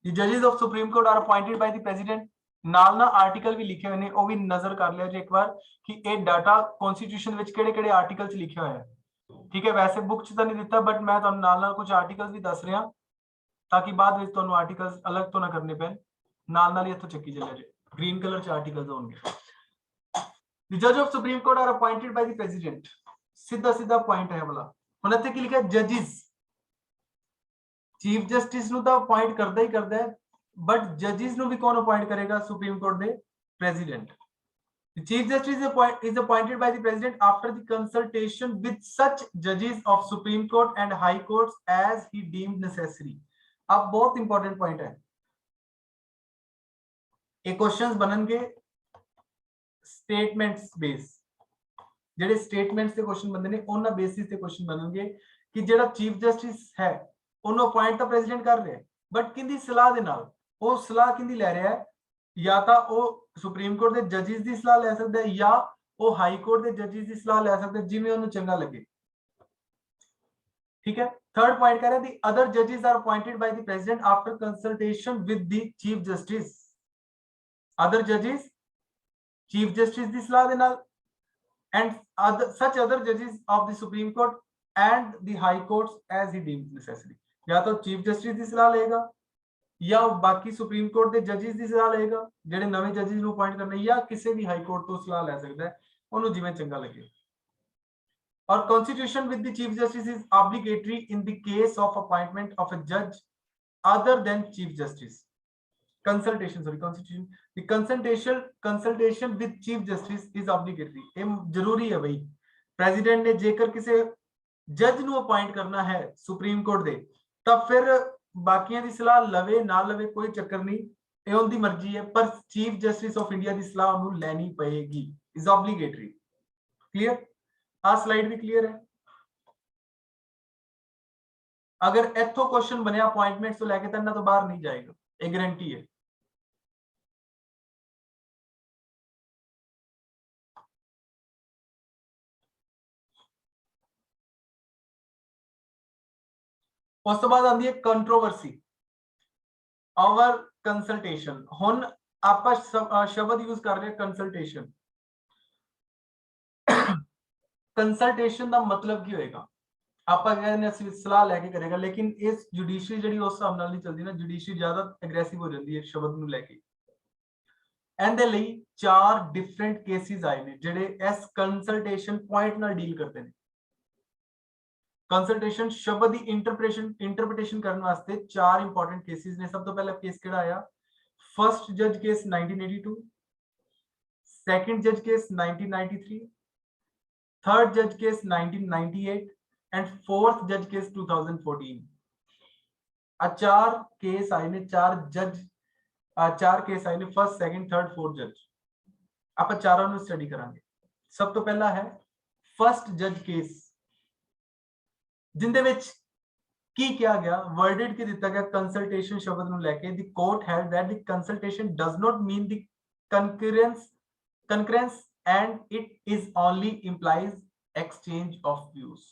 The judges of Supreme Court are appointed by the president। ਨਾਲ ਨਾ ਆਰਟੀਕਲ ਵੀ ਲਿਖੇ ਹੋਏ ਨੇ, ਉਹ ਵੀ ਨਜ਼ਰ ਕਰ ਲਿਆ ਜੇ ਇੱਕ ਵਾਰ ਕਿ ਇਹ ਡਾਟਾ ਕਨਸਟੀਟਿਊਸ਼ਨ ਵਿੱਚ ਕਿਹੜੇ-ਕਿਹੜੇ ਆਰਟੀਕਲ 'ਚ ਲਿਖਿਆ ਹੋਇਆ ਹੈ। ਠੀਕ ਹੈ, ਵੈਸੇ ਬੁੱਕ 'ਚ ਤਾਂ ਨਹੀਂ ਦਿੱਤਾ, ਬਟ ਮੈਂ ਤੁਹਾਨੂੰ ਨਾਲ-ਨਾਲ ਕੁਝ ਆਰਟੀਕਲਸ ਵੀ ਦੱਸ ਰਿਹਾ ਤਾਂ ਕਿ ਬਾਅਦ ਵਿੱਚ ਤੁਹਾਨੂੰ ਆਰਟੀਕਲਸ ਅਲੱਗ ਤੋਂ ਨਾ ਕਰਨੇ ਪੈਣ, ਨਾਲ-ਨਾਲ ਹੀ ਇੱਥੋਂ ਚੱਕੀ ਚੱਲਿਆ ਜੇ। ਗ੍ਰੀਨ ਕਲਰ 'ਚ ਆਰਟੀਕਲਸ ਹੋਣਗੇ। The judge of Supreme Court are appointed by the president। ਸਿੱਧਾ ਪੁਆਇੰਟ ਹੈ ਵਾਲਾ। ਹੁਣ ਇੱਥੇ ਕੀ ਲਿਖਿਆ? ਜੱਜਿਸ। ਚੀਫ ਜਸਟਿਸ ਨੂੰ ਤਾਂ ਅਪਾਇੰਟ ਕਰਦਾ ਹੀ ਕਰਦਾ ਹੈ, ਬਟ ਜੱਜਿਸ ਨੂੰ ਵੀ ਕੌਣ ਅਪਾਇੰਟ ਕਰੇਗਾ? ਸੁਪਰੀਮ ਕੋਰਟ ਦੇ president. The Chief Justice is appointed by the President after the consultation with such judges of Supreme Court and High Courts as he deemed necessary। अब बहुत इंपॉर्टेंट पॉइंट है, ये क्वेश्चंस बननगे स्टेटमेंट्स बेस। ਜਿਹੜੇ ਸਟੇਟਮੈਂਟਸ ਦੇ ਕੁਐਸਚਨ ਬੰਦੇ ਨੇ ਉਹਨਾਂ ਬੇਸਿਸ ਤੇ ਕੁਐਸਚਨ ਬਣਨਗੇ ਕਿ ਜਿਹੜਾ ਚੀਫ ਜਸਟਿਸ ਹੈ ਉਹਨੂੰ ਅਪਾਇੰਟ ਤਾਂ ਪ੍ਰੈਜ਼ੀਡੈਂਟ ਕਰ ਰਿਹਾ ਹੈ, ਬਟ ਕਿੰਦੀ ਸਲਾਹ ਦੇ ਨਾਲ? ਉਹ ਸਲਾਹ ਕਿੰਦੀ ਲੈ ਰਿਹਾ ਹੈ? ਜਾਂ ਤਾਂ ਉਹ ਸੁਪਰੀਮ ਕੋਰਟ ਦੇ ਜੱਜਿਸ ਦੀ ਸਲਾਹ ਲੈ ਸਕਦਾ ਹੈ ਜਾਂ ਉਹ ਹਾਈ ਕੋਰਟ ਦੇ ਜੱਜਿਸ ਦੀ ਸਲਾਹ ਲੈ ਸਕਦਾ ਹੈ, ਜਿਵੇਂ ਉਹਨੂੰ ਚੰਗਾ ਲੱਗੇ। ਠੀਕ ਹੈ। ਥਰਡ ਪੁਆਇੰਟ ਕਹ ਰਿਹਾ ਦੀ ਅਦਰ ਜੱਜਿਸ are appointed by the president after consultation with the chief justice. Other ਜੱਜਿਸ ਚੀਫ ਜਸਟਿਸ ਦੀ ਸਲਾਹ ਦੇ ਨਾਲ and such other judges of the Supreme Court and the High Courts as he deems necessary। या तो चीफ जस्टिस की सलाह लेगा या बाकी सुप्रीम कोर्ट के जजेस की सलाह लेगा ਜਿਹੜੇ ਨਵੇਂ ਜजेस ਨੂੰ ਅਪਾਇੰਟ ਕਰਨੇ, ਜਾਂ ਕਿਸੇ ਵੀ ਹਾਈ ਕੋਰਟ ਤੋਂ ਸਲਾਹ ਲੈ ਸਕਦਾ ਹੈ, ਉਹਨੂੰ ਜਿਵੇਂ ਚੰਗਾ ਲੱਗੇ। और constitution with the chief justice is obligatory in the case of appointment of a judge other than chief justice। consultation the consultation with chief justice is obligatory। ਇਹ ਜ਼ਰੂਰੀ ਹੈ ਬਈ। ਪ੍ਰੈਜ਼ੀਡੈਂਟ ਨੇ ਜੇਕਰ ਕਿਸੇ ਜੱਜ ਨੂੰ ਅਪਾਇੰਟ ਕਰਨਾ ਹੈ ਸੁਪਰੀਮ ਕੋਰਟ ਦੇ, ਤਾਂ ਫਿਰ ਬਾਕੀਆਂ ਦੀ ਸਲਾਹ ਲਵੇ ਨਾ ਲਵੇ ਕੋਈ ਚੱਕਰ ਨਹੀਂ, ਇਹ ਉਹਦੀ ਮਰਜ਼ੀ ਹੈ, ਪਰ ਚੀਫ ਜਸਟਿਸ ਆਫ ਇੰਡੀਆ ਦੀ ਸਲਾਹ ਉਹਨੂੰ ਲੈਣੀ ਪਏਗੀ। Is obligatory। ਕਲੀਅਰ? ਆ ਸਲਾਈਡ ਵੀ ਕਲੀਅਰ ਹੈ। ਅਗਰ ਇੱਥੋਂ ਕੁਐਸਚਨ ਬਣਿਆ ਅਪਾਇੰਟਮੈਂਟਸ ਤੋਂ ਲੈ ਕੇ ਤਾਂ ਇਹਨਾਂ ਤੋਂ ਬਾਹਰ ਨਹੀਂ ਜਾਏਗਾ, ਇਹ ਗਾਰੰਟੀ ਹੈ। ਉਸ ਤੋਂ ਬਾਅਦ ਆਉਂਦੀ ਹੈ ਕੰਟਰੋਵਰਸੀ ਓਵਰ ਕੰਸਲਟੇਸ਼ਨ। ਹੁਣ ਆਪਾਂ ਸ਼ਬਦ ਯੂਜ਼ ਕਰ ਰਹੇ ਕੰਸਲਟੇਸ਼ਨ। ਕੰਸਲਟੇਸ਼ਨ ਦਾ ਮਤਲਬ ਕੀ ਹੋਏਗਾ? ਆਪਾਂ ਕਹਿੰਦੇ ਅਸੀਂ ਸਲਾਹ ਲੈ ਕੇ ਕਰੇਗਾ, ਲੇਕਿਨ ਇਸ ਜੁਡੀਸ਼ਰੀ ਜਿਹੜੀ ਉਸ ਹਿਸਾਬ ਨਾਲ ਨਹੀਂ ਚੱਲਦੀ ਨਾ, ਜੁਡੀਸ਼ਰੀ ਜ਼ਿਆਦਾ ਐਗਰੈਸਿਵ ਹੋ ਜਾਂਦੀ ਹੈ ਸ਼ਬਦ ਨੂੰ ਲੈ ਕੇ। ਇਹਦੇ ਲਈ 4 ਡਿਫਰੈਂਟ ਕੇਸਿਸ ਆਏ ਨੇ ਜਿਹੜੇ ਇਸ ਕੰਸਲਟੇਸ਼ਨ ਪੁਆਇੰਟ ਨਾਲ ਡੀਲ ਕਰਦੇ ਨੇ। कंसल्टेशन शब्द की इंटरप्रिटेशन करने वास्ते 4 इंपॉर्टेंट केसेस ने। सब तो पहला केस केड़ा आया? फर्स्ट जज केस 1982, सेकंड जज केस 1993, थर्ड जज केस 1998 एंड फोर्थ जज केस 2014। चार केस आए ने, 4 केस आए ने, फर्स्ट सेकंड थर्ड फोर्थ जज। आप चारों ਨੂੰ स्टडी करांगे। सब तो पहला है फर्स्ट जज केस, जिंदे विच की किया गया? वर्डिट की दिता गया कंसल्टेशन शब्द ਨੂੰ ਲੈ ਕੇ। The court held that the consultation does not mean the concurrence and it is only implies exchange of views।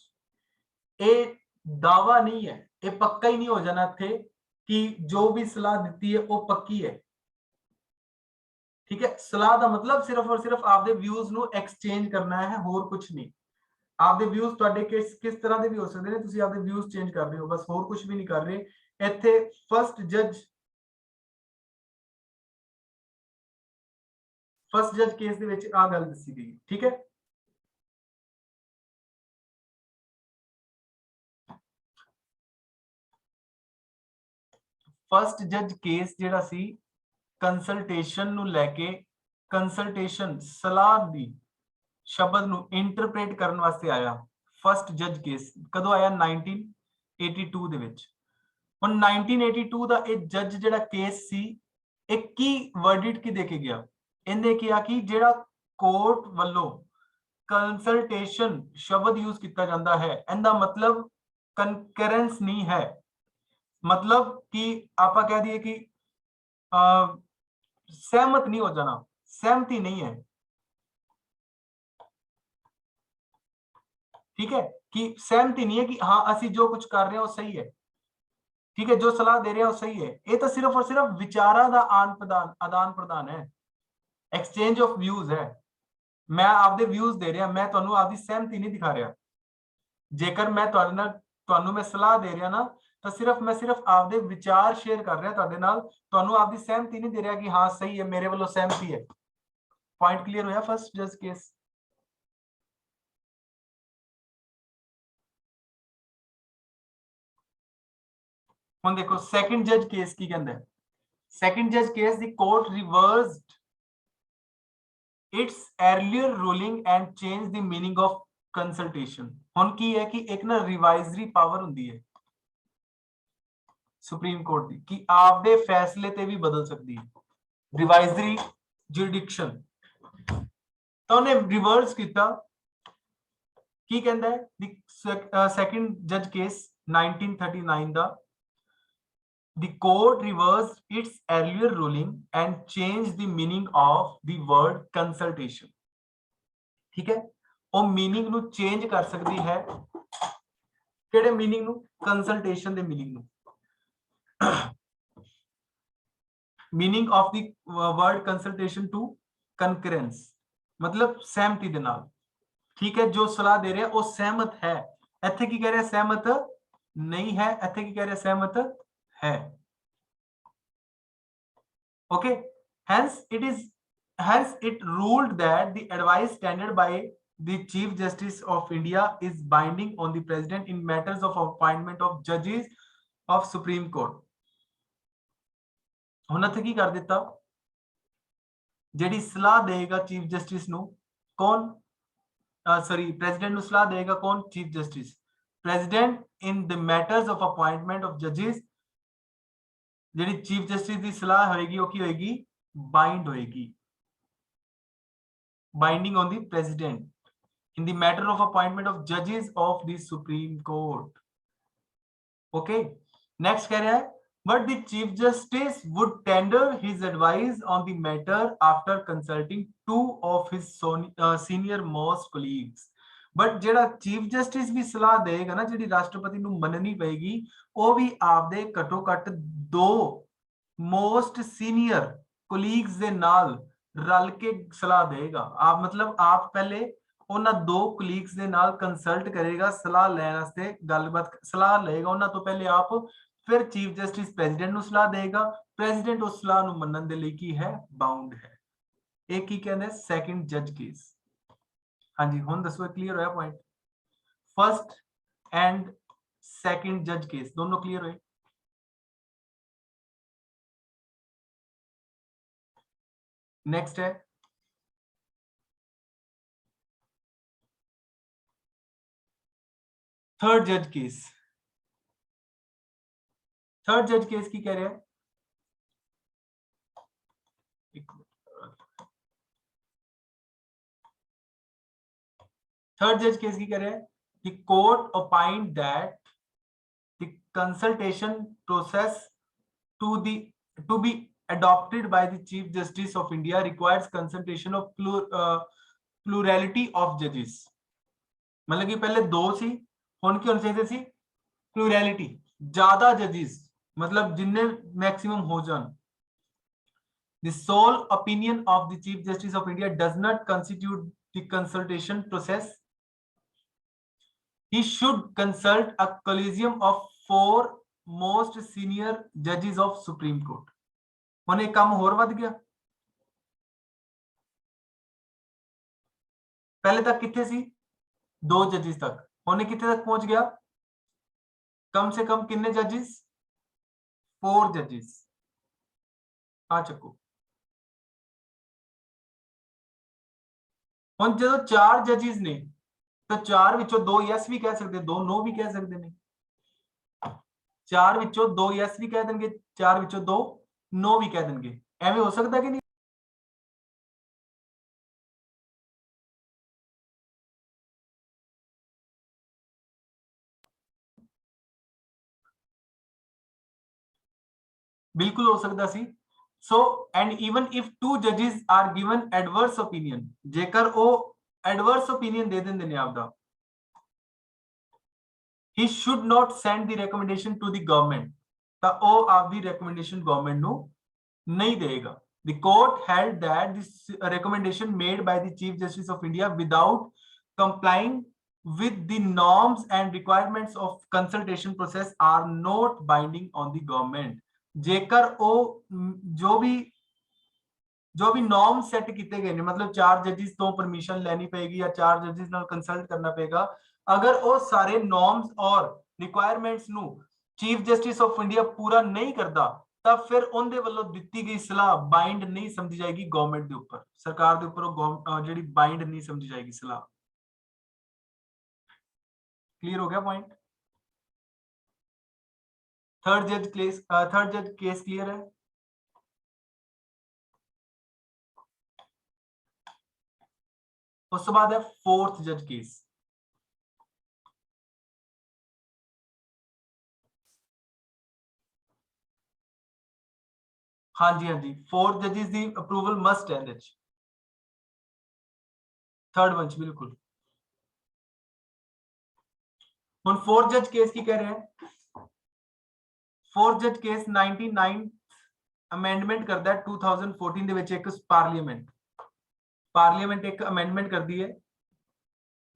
ਇਹ दावा नहीं है, ये पक्का ही नहीं हो जाना थे कि जो भी सलाह दी है वो पक्की है। ठीक है, सलाह का मतलब सिर्फ और सिर्फ आपके व्यूज ਨੂੰ एक्सचेंज करना है, होर कुछ नहीं। आपके व्यूज ਤੁਹਾਡੇ किस तरह ਦੇ ਵੀ ਹੋ ਸਕਦੇ ਨੇ, ਤੁਸੀਂ ਆਪਦੇ व्यूज चेंज कर रहे हो, बस ਹੋਰ ਕੁਝ ਵੀ ਨਹੀਂ ਕਰ ਰਹੇ। ਇੱਥੇ फर्स्ट जज केस ਦੇ ਵਿੱਚ ਆ ਗੱਲ ਦੱਸੀ ਗਈ। ਠੀਕ है, फर्स्ट जज केस ਜਿਹੜਾ ਸੀ ਕੰਸਲਟੇਸ਼ਨ ਨੂੰ ਲੈ ਕੇ, ਕੰਸਲਟੇਸ਼ਨ ਸਲਾਹ ਦੀ शब्द ਨੂੰ ਇੰਟਰਪ੍ਰੀਟ ਕਰਨ ਵਾਸਤੇ ਆਇਆ। ਫਸਟ ਜਜ ਕੇਸ ਕਦੋਂ ਆਇਆ? 1982 ਦੇ ਵਿੱਚ। ਹੁਣ 1982 ਦਾ ਇਹ ਜੱਜ ਜਿਹੜਾ ਕੇਸ ਸੀ, ਇਹ ਕੀ ਵਰਡਿਟ ਕੀ ਦੇ ਕੇ ਗਿਆ? ਇਹਨੇ ਕਿਹਾ ਕਿ ਜਿਹੜਾ ਕੋਰਟ ਵੱਲੋਂ ਕੰਸਲਟੇਸ਼ਨ ਸ਼ਬਦ ਯੂਜ਼ ਕੀਤਾ ਜਾਂਦਾ ਹੈ, ਇਹਦਾ ਮਤਲਬ ਕੰਕਰੈਂਸ ਨਹੀਂ ਹੈ। मतलब कि आप कह दिए कि सहमत नहीं हो जाना, सहमति नहीं है। ठीक है, कि सहमति नहीं है कि हाँ असि जो कुछ कर रहे हैं वो सही है, ठीक है, जो सलाह दे रहे हैं वो सही है। ये तो सिर्फ और सिर्फ विचारा का आदान प्रदान है, एक्सचेंज ऑफ व्यूज है। मैं आपके व्यूज दे रहा, मैं ਤੁਹਾਨੂੰ ਆਪਦੀ सहमति नहीं दिखा रहा। जेकर मैं ਤੁਹਾਡੇ ਨਾਲ ਤੁਹਾਨੂੰ मैं सलाह दे रहा ना, तो सिर्फ मैं सिर्फ आपके विचार शेयर कर रहा ਤੁਹਾਡੇ ਨਾਲ, ਤੁਹਾਨੂੰ ਆਪਦੀ सहमति नहीं दे रहा कि हाँ सही है, मेरे वालों सहमति है। पॉइंट क्लियर होया फर्स्ट जज केस। ਹੁਣ देखो सेकंड जज केस की कहंदा है। सेकंड जज case the court reversed it's earlier ruling and change the meaning of consultation. ਹੁਣ ਕੀ है कि एक ना रिवाइजरी पावर ਹੁੰਦੀ है सुप्रीम कोर्ट की, कि आपके फैसले ते भी बदल सकती है, रिवाइजरी जुरिडिक्शन। तो उन्हें रिवर्स किया, की कहता है सेकंड जज केस 1939 दा, the court reversed its earlier ruling and changed the meaning of the word consultation। ठीक है, वो मीनिंग नु चेंज कर सकती है, केड़े मीनिंग नु, कंसल्टेशन दे मीनिंग नु। Meaning of the word consultation to concurrence, मतलब सहमति दे नाल। ठीक है, जो सलाह दे रहे हैं वो सहमत है। इत्थे की कह रहे हैं, सहमत नहीं है, इत्थे की कह रहे हैं, सहमत है। Okay, hence it ruled that the advice tendered by the Chief Justice of India is binding on the President in matters of appointment of judges of Supreme Court। ਹੁਣ ਇੱਥੇ ਕੀ ਕਰ ਦਿੱਤਾ, ਜਿਹੜੀ ਸਲਾਹ ਦੇਗਾ ਚੀਫ ਜਸਟਿਸ ਨੂੰ, ਕੌਣ, ਸੌਰੀ ਪ੍ਰੈਜ਼ੀਡੈਂਟ ਨੂੰ ਸਲਾਹ ਦੇਗਾ ਕੌਣ, chief justice. President in the matters of appointment of judges, ਜਿਹੜੀ ਚੀਫ ਜਸਟਿਸ ਦੀ ਸਲਾਹ ਹੋਏਗੀ ਉਹ ਕੀ ਹੋਏਗੀ, ਬਾइंड होएगी, binding on the president in the matter of appointment of जजेस of the supreme court. Okay, next कह रहा है, but the chief justice would tender his advice on the matter after consulting two of his senior most colleagues। But जेड़ा चीफ जस्टिस भी सलाह देगा ना, जी राष्ट्रपति ਨੂੰ ਮੰਨਣੀ ਪਏਗੀ, ਉਹ ਵੀ ਆਪਦੇ ਘੱਟੋ ਘੱਟ दो मोस्ट सीनियर कोलीग्स ਦੇ ਨਾਲ रल के सलाह देगा। आप मतलब आप पहले उन्होंने दो कोलीग्स ਦੇ ਨਾਲ कंसल्ट करेगा, सलाह ਲੈਣ ਵਾਸਤੇ ਗੱਲਬਾਤ सलाह ਲਏਗਾ ਉਹਨਾਂ ਤੋਂ ਪਹਿਲੇ आप, फिर चीफ जस्टिस प्रेसिडेंट ਨੂੰ सलाह देगा, प्रेसिडेंट उस सलाह ਨੂੰ ਮੰਨਣ ਦੇ ਲਈ ਕੀ ਹੈ, ਬਾਉਂਡ ਹੈ। ਇਹ ਕੀ ਕਹਿੰਦੇ, ਸੈਕੰਡ ਜਜ ਕੇਸ। ਹਾਂਜੀ ਹੁਣ ਦੱਸੋ क्लियर ਹੋਇਆ पॉइंट, फर्स्ट एंड सेकंड जज केस दोनों क्लियर हुए। नेक्स्ट है थर्ड जज केस। थर्ड जज केस की कह रहे हैं, थर्ड जज केस की कह रहे हैं, the court opined that the consultation process to be adopted by the chief justice of India requires consultation of plurality of judges। मतलब कि पहले दो सी, हुण की होनी चाहिए सी प्लूरैलिटी, ज्यादा जजेस, मतलब जिन्ने मैक्सिमम हो जान। The sole opinion of the chief justice of India does not constitute the consultation process। He should consult a collegium of 4 most senior judges of Supreme Court। हुण एक काम होर वध गया, पहले तक कितने सी, 2 जजेस तक, हुण कितने तक पहुंच गया, कम से कम कितने जजेस, 4 जजेस। आ चको, हुण जो 4 जजेस ने, तो 4 विचों 2 यस भी कह सकते, 2 नो भी कह सकते ने। 4 विचों 2 यस भी कह देंगे, 4 विचों 2 नो भी कह देंगे। एवं हो सकता कि नहीं, बिल्कुल हो सकता सी। सो एंड इवन इफ 2 जजेस आर गिवन एडवर्स ओपिनियन, जेकर वो एडवर्स ओपिनियन दे देंगे ने आपदा, he should not send the recommendation to the government, ਤਾਂ ਉਹ ਆਪਦੀ recommendation government ਨੂੰ नहीं देगा. The court held that this recommendation made by the Chief Justice of India without complying with the norms and requirements of consultation process are not binding on the government. जेकर ਉਹ जो भी नॉर्म सेट किए गए ने, मतलब 4 जजिस तो परमिशन लेनी पेगी या 4 जजिस नाल कंसल्ट करना पेगा, अगर वो सारे नॉर्म्स और रिक्वायरमेंट्स नु चीफ जस्टिस ऑफ इंडिया पूरा नहीं करता, तब फिर उनके वालों दी गई सलाह बाइंड नहीं समझी जाएगी गवर्नमेंट के ऊपर, सरकार के ऊपर जी बाइंड नहीं समझी जाएगी सलाह. क्लियर हो गया पॉइंट? थर्ड जज केस क्लियर है? उसके बाद है फोर्थ जज केस. हाँ जी, फोर्थ जजेस दी अप्रूवल मस्ट है ਇਹਦੇ 'ਚ. थर्ड वंश बिल्कुल. ਹੁਣ फोर्थ जज केस की कह रहे हैं? फोर्थ जज केस 99 अमेंडमेंट करता है 2014 ਦੇ ਵਿੱਚ ਇੱਕ पार्लीमेंट एक अमेंडमेंट करती है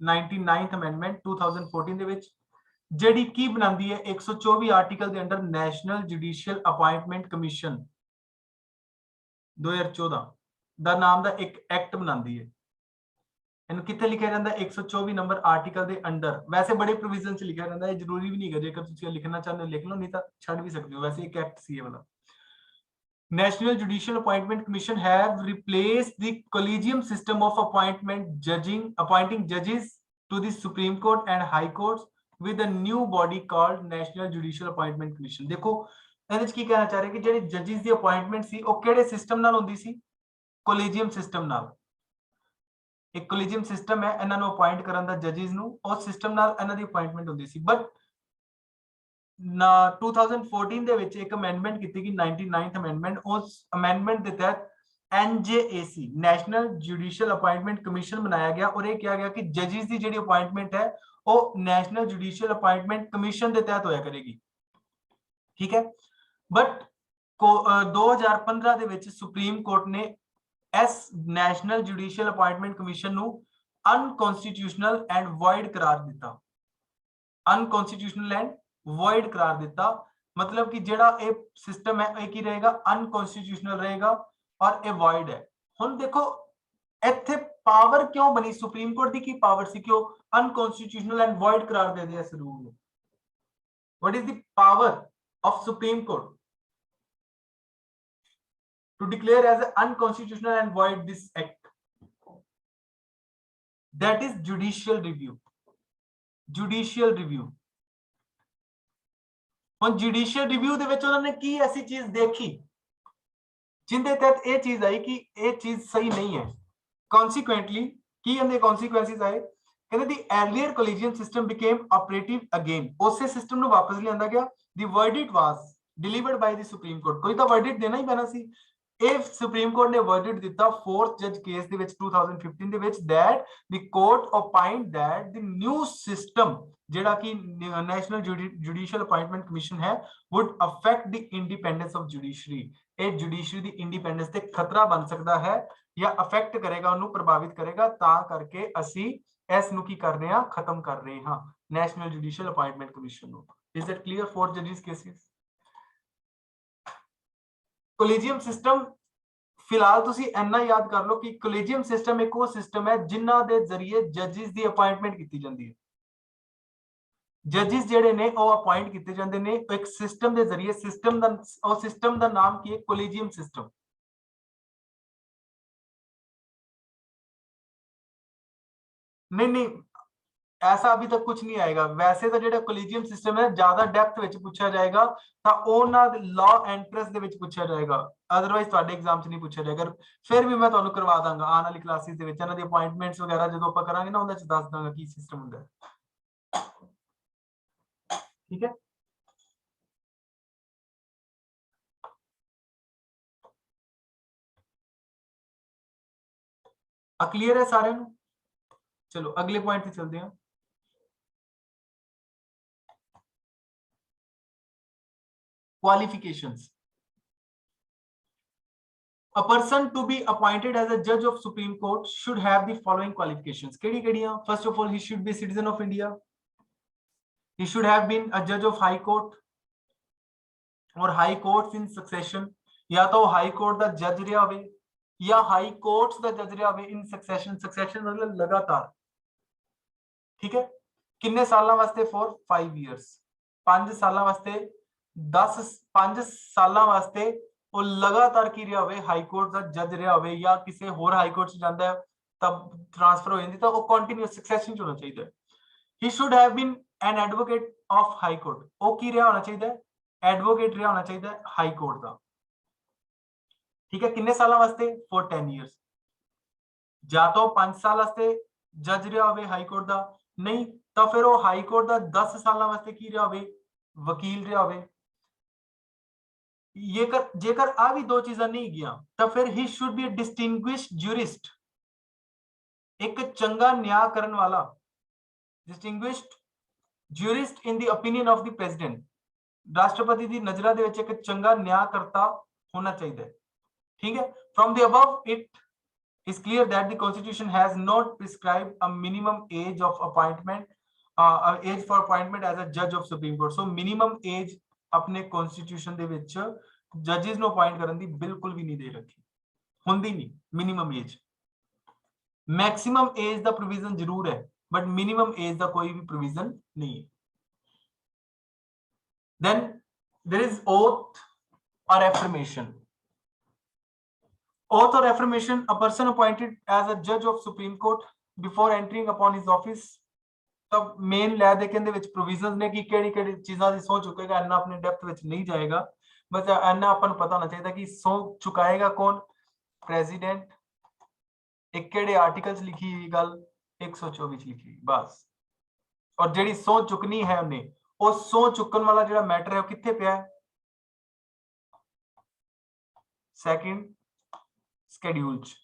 99th अमेंडमेंट 2014 ਦੇ ਵਿੱਚ, ਜਿਹੜੀ ਕੀ ਬਣਾਉਂਦੀ ਹੈ 124 ਆਰਟੀਕਲ ਦੇ under national judicial appointment commission 2014 ਦਾ ਨਾਮ ਦਾ ਇੱਕ ਐਕਟ ਬਣਾਉਂਦੀ ਹੈ. ਇਹਨੂੰ ਕਿੱਥੇ ਲਿਖਿਆ ਜਾਂਦਾ 124 ਨੰਬਰ ਆਰਟੀਕਲ ਦੇ ਅੰਡਰ. ਵੈਸੇ ਬੜੇ ਪ੍ਰੋਵੀਜ਼ਨ ਚ ਲਿਖਿਆ ਜਾਂਦਾ ਹੈ, ਜ਼ਰੂਰੀ ਵੀ ਨਹੀਂ ਹੈ, ਜੇਕਰ ਤੁਸੀਂ ਲਿਖਣਾ ਚਾਹੁੰਦੇ ਹੋ ਲਿਖ ਲਓ, ਨਹੀਂ ਤਾਂ ਛੱਡ ਵੀ ਸਕਦੇ ਹੋ. ਵੈਸੇ ਇੱਕ ਐਕਟ ਸੀ ਇਹ ਵਾਲਾ. National Judicial Appointment Commission have replaced the collegium system of appointing judges to the Supreme Court and High Courts with a new body called National Judicial Appointment Commission. देखो ਇਹਦੇ ਵਿੱਚ ਕੀ ਕਹਿਣਾ ਚਾਹ ਰਹੇ ਕਿ ਜਿਹੜੀ ਜੱਜਿਸ ਦੀ ਅਪਾਇੰਟਮੈਂਟ ਸੀ ਉਹ ਕਿਹੜੇ ਸਿਸਟਮ ਨਾਲ ਹੁੰਦੀ ਸੀ? ਕੋਲੀਜੀਅਮ ਸਿਸਟਮ ਨਾਲ. ਇੱਕ ਕੋਲੀਜੀਅਮ ਸਿਸਟਮ ਹੈ ਇਹਨਾਂ ਨੂੰ ਅਪਾਇੰਟ ਕਰਨ ਦਾ ਜੱਜਿਸ ਨੂੰ, ਉਸ ਸਿਸਟਮ ਨਾਲ ਇਹਨਾਂ ਦੀ ਅਪਾਇੰਟਮੈਂਟ ਹੁੰਦੀ ਸੀ. ਬਟ 2014 ਦੇ ਵਿੱਚ ਇੱਕ ਅਮੈਂਡਮੈਂਟ ਕੀਤੀ ਗਈ 99th ਅਮੈਂਡਮੈਂਟ. ਉਸ ਅਮੈਂਡਮੈਂਟ ਦੇ ਤਹਿਤ NJAC national judicial appointment commission ਬਣਾਇਆ ਗਿਆ ਔਰ ਇਹ ਕਿਹਾ ਗਿਆ ਕਿ ਜੱਜਿਸ ਦੀ ਜਿਹੜੀ ਅਪਾਇੰਟਮੈਂਟ ਹੈ ਉਹ ਨੈਸ਼ਨਲ ਜੁਡੀਸ਼ੀਅਲ ਅਪਾਇੰਟਮੈਂਟ ਕਮਿਸ਼ਨ ਦੇ ਤਹਿਤ ਹੋਇਆ ਕਰੇਗੀ. ਠੀਕ ਹੈ. ਬਟ 2015 ਦੇ ਵਿੱਚ ਸੁਪਰੀਮ ਕੋਰਟ ਨੇ ਇਸ ਨੈਸ਼ਨਲ ਜੁਡੀਸ਼ੀਅਲ ਅਪਾਇੰਟਮੈਂਟ ਕਮਿਸ਼ਨ ਨੂੰ ਅਨਕਨਸਟੀਟਿਊਸ਼ਨਲ ਐਂਡ ਵॉइड करार ਦਿੱਤਾ. ਅਨਕਨਸਟੀਟਿਊਸ਼ਨਲ ਐਂਡ वॉइड करार दिता. मतलब कि जेड़ा ये सिस्टम है ये की रहेगा? अनकॉन्स्टिट्यूशनल रहेगा और ये वॉइड है. हुन देखो इत्थे पावर क्यों बनी? सुप्रीम कोर्ट दी की पावर सी क्यों अनकॉन्स्टिट्यूशनल एंड वॉइड करार दे दिया इस रूल में? What is the power of Supreme Court to declare as unconstitutional and void this act? That is judicial review. Judicial review. ਹੁਣ ਜੁਡੀਸ਼ੀਅਲ ਰਿਵਿਊ ਦੇ ਵਿੱਚ ਉਹਨਾਂ ਨੇ ਕੀ ਐਸੀ ਚੀਜ਼ ਦੇਖੀ ਜਿੰਦੇ ਤਹਿਤ ਇਹ ਚੀਜ਼ ਆਈ ਕਿ ਇਹ ਚੀਜ਼ ਸਹੀ ਨਹੀਂ ਹੈ? ਕਨਸੀਕੁਐਂਟਲੀ ਕੀ ਇਹਦੇ ਕਨਸੀਕੁਐਂਸਿਸ ਆਏ? ਕਹਿੰਦੇ ਦੀ earlier collegium system became operative again. ਉਸੇ ਸਿਸਟਮ ਨੂੰ ਵਾਪਸ ਲਿਆਂਦਾ ਗਿਆ. the verdict was delivered by the supreme court. ਕੋਈ ਤਾਂ verdict ਦੇਣਾ ਹੀ ਪੈਣਾ ਸੀ. ਇਹ ਸੁਪਰੀਮ ਕੋਰਟ ਨੇ verdict ਦਿੱਤਾ fourth judge case ਦੇ ਵਿੱਚ 2015 ਦੇ ਵਿੱਚ that the court opined that the new system ਜਿਹੜਾ ਕਿ ਨੈਸ਼ਨਲ ਜੁਡੀਸ਼ੀਅਲ ਅਪਾਇੰਟਮੈਂਟ ਕਮਿਸ਼ਨ ਹੈ would affect the independence of judiciary. ਇਹ ਜੁਡੀਸ਼ਰੀ ਦੀ ਇੰਡੀਪੈਂਡੈਂਸ ਤੇ ਖਤਰਾ ਬਣ ਸਕਦਾ ਹੈ ਜਾਂ ਅਫੈਕਟ ਕਰੇਗਾ, ਉਹਨੂੰ ਪ੍ਰਭਾਵਿਤ ਕਰੇਗਾ. ਤਾਂ ਕਰਕੇ ਅਸੀਂ ਇਸ ਨੂੰ ਕੀ ਕਰ ਰਹੇ ਹਾਂ? ਖਤਮ ਕਰ ਰਹੇ ਹਾਂ ਨੈਸ਼ਨਲ ਜੁਡੀਸ਼ੀਅਲ ਅਪਾਇੰਟਮੈਂਟ ਕਮਿਸ਼ਨ ਨੂੰ. ਇਜ਼ ਦੈਟ ਕਲੀਅਰ ਫॉर ਜजेस केसेस? ਕੋਲੀਜੀਅਮ ਸਿਸਟਮ ਫਿਲਹਾਲ ਤੁਸੀਂ ਇੰਨਾ ਯਾਦ ਕਰ ਲਓ ਕਿ ਕੋਲੀਜੀਅਮ ਸਿਸਟਮ ਇੱਕ ਉਹ ਸਿਸਟਮ ਹੈ ਜਿਨ੍ਹਾਂ ਦੇ ਜ਼ਰੀਏ ਜੱਜਿਸ ਦੀ ਅਪਾਇੰਟਮੈਂਟ ਕੀਤੀ ਜਾਂਦੀ ਹੈ. ਜੱਜਿਸ ਜਿਹੜੇ ਨੇ ਉਹ ਅਪਾਇੰਟ ਕੀਤੇ ਜਾਂਦੇ ਨੇ ਇੱਕ ਸਿਸਟਮ ਦੇ ਜ਼ਰੀਏ. ਸਿਸਟਮ ਦਾ ਨਾਮ ਕੀ ਹੈ? ਕੋਲੀਜੀਅਮ ਸਿਸਟਮ. नहीं ऐसा अभी तक कुछ नहीं आएगा. वैसे तो जो कोलीजियम सिस्टम है ज्यादा डेप्थ में पूछा जाएगा तो लॉ एंट्रेंस ਦੇ ਵਿੱਚ पूछा जाएगा, अदरवाइज ਤੁਹਾਡੇ एग्जाम ਚ नहीं पूछा जाएगा. फिर भी मैं ਤੁਹਾਨੂੰ ਕਰਵਾ ਦਾਂਗਾ ਆਉਣ ਵਾਲੀ ਕਲਾਸਿਸ ਦੇ ਵਿੱਚ ਇਹਨਾਂ ਦੀ ਅਪਾਇੰਟਮੈਂਟਸ ਵਗੈਰਾ ਜਦੋਂ ਆਪਾਂ ਕਰਾਂਗੇ ਨਾ ਉਹਦੇ ਚ ਦੱਸ ਦਾਂਗਾ ਕੀ ਸਿਸਟਮ ਹੁੰਦਾ ਹੈ. ठीक है. क्लियर है सारे ਨੂੰ? चलो अगले पॉइंट पे चलते हैं. qualifications. A person to be appointed as a judge of Supreme Court should have the following qualifications. First of all, he should be a citizen of India. He should have been a judge of High Court or High Courts in succession. या तो High Court ਦਾ जज ਰਿਹਾ ਹੋਵੇ या High Courts ਦਾ जज ਰਿਹਾ होवे in succession. Succession मतलब लगातार. ठीक है. किन्ने सालों वास्ते? For 5 years. 5 सालों वास्ते 5 सालों वास्ते ਉਹ ਲਗਾਤਾਰ ਕੀ ਰਿਹਾ ਹੋਵੇ, ਹਾਈ ਕੋਰਟ ਦਾ ਜੱਜ ਰਿਹਾ ਹੋਵੇ ਜਾਂ ਕਿਸੇ ਹੋਰ ਹਾਈ ਕੋਰਟ 'ਚ ਜਾਂਦਾ ਤਬ ਟ੍ਰਾਂਸਫਰ ਹੋ ਜਾਂਦੀ ਤਾਂ ਉਹ ਕੰਟੀਨਿਊਸ ਸਕਸੈਸ਼ਨ 'ਚ ਹੋਣਾ ਚਾਹੀਦਾ ਹੈ। He should have been an advocate of high court, ਉਹ ਕੀ ਰਿਹਾ ਹੋਣਾ ਚਾਹੀਦਾ ਹੈ, ਐਡਵੋਕੇਟ ਰਿਹਾ ਹੋਣਾ ਚਾਹੀਦਾ ਹੈ ਹਾਈ ਕੋਰਟ ਦਾ। ਠੀਕ ਹੈ, ਕਿੰਨੇ ਸਾਲਾਂ ਵਾਸਤੇ? For 10 years। ਜਾਂ ਤਾਂ 5 ਸਾਲ ਵਾਸਤੇ ਜੱਜ ਰਿਹਾ ਹੋਵੇ ਹਾਈ ਕੋਰਟ ਦਾ, ਨਹੀਂ ਤਾਂ ਫਿਰ ਉਹ ਹਾਈ ਕੋਰਟ ਦਾ 10 ਸਾਲਾਂ ਵਾਸਤੇ ਕੀ ਰਿਹਾ ਹੋਵੇ, ਵਕੀਲ ਰਿਹਾ ਹੋਵੇ। जेकर आ भी 2 चीज़ां नहीं गया तो फिर he should be distinguished jurist, एक चंगा न्याय करन वाला, distinguished jurist in the opinion of the president. राष्ट्रपति दी नजरा दे विच एक चंगा न्यायकर्ता होना चाहिए। ठीक है, from the above it is clear that the constitution has not prescribed a minimum age of appointment, age for appointment as a judge of Supreme Court. So minimum age अपने कॉन्स्टिट्यूशन ਦੇ ਵਿੱਚ ਜੱਜਸ ਨੂੰ ਅਪਾਇੰਟ ਕਰਨ ਦੀ ਬਿਲਕੁਲ ਵੀ ਨਹੀਂ ਦੇ ਰੱਖੀ, ਹੁੰਦੀ ਨਹੀਂ ਮਿਨੀਮਮ ਏਜ। ਮੈਕਸਿਮਮ ਏਜ ਦਾ ਪ੍ਰੋਵੀਜ਼ਨ ਜ਼ਰੂਰ ਹੈ ਬਟ ਮਿਨੀਮਮ ਏਜ ਦਾ ਕੋਈ ਵੀ ਪ੍ਰੋਵੀਜ਼ਨ ਨਹੀਂ ਹੈ। then there is oath or affirmation. Oath or affirmation, a person appointed as a judge of Supreme Court before entering upon his office, तब मेन लै दे के विच प्रोविजंस ने कि केड़ी-केड़ी चीज़ां दी सौं चुकेगा, इन्ना अपने डेप्थ विच नहीं जाएगा, बस इन्ना अपन पता होना चाहिए कि सौं चुकाएगा कौन, प्रेसिडेंट। एक केड़े आर्टिकल्स लिखी हुई गल 124 लिखी बस, और जेड़ी सौं चुकनी है उन्हें, वो सौं चुकन वाला जेड़ा मैटर है वो कित्थे पिया है, सेकंड शेड्यूल च।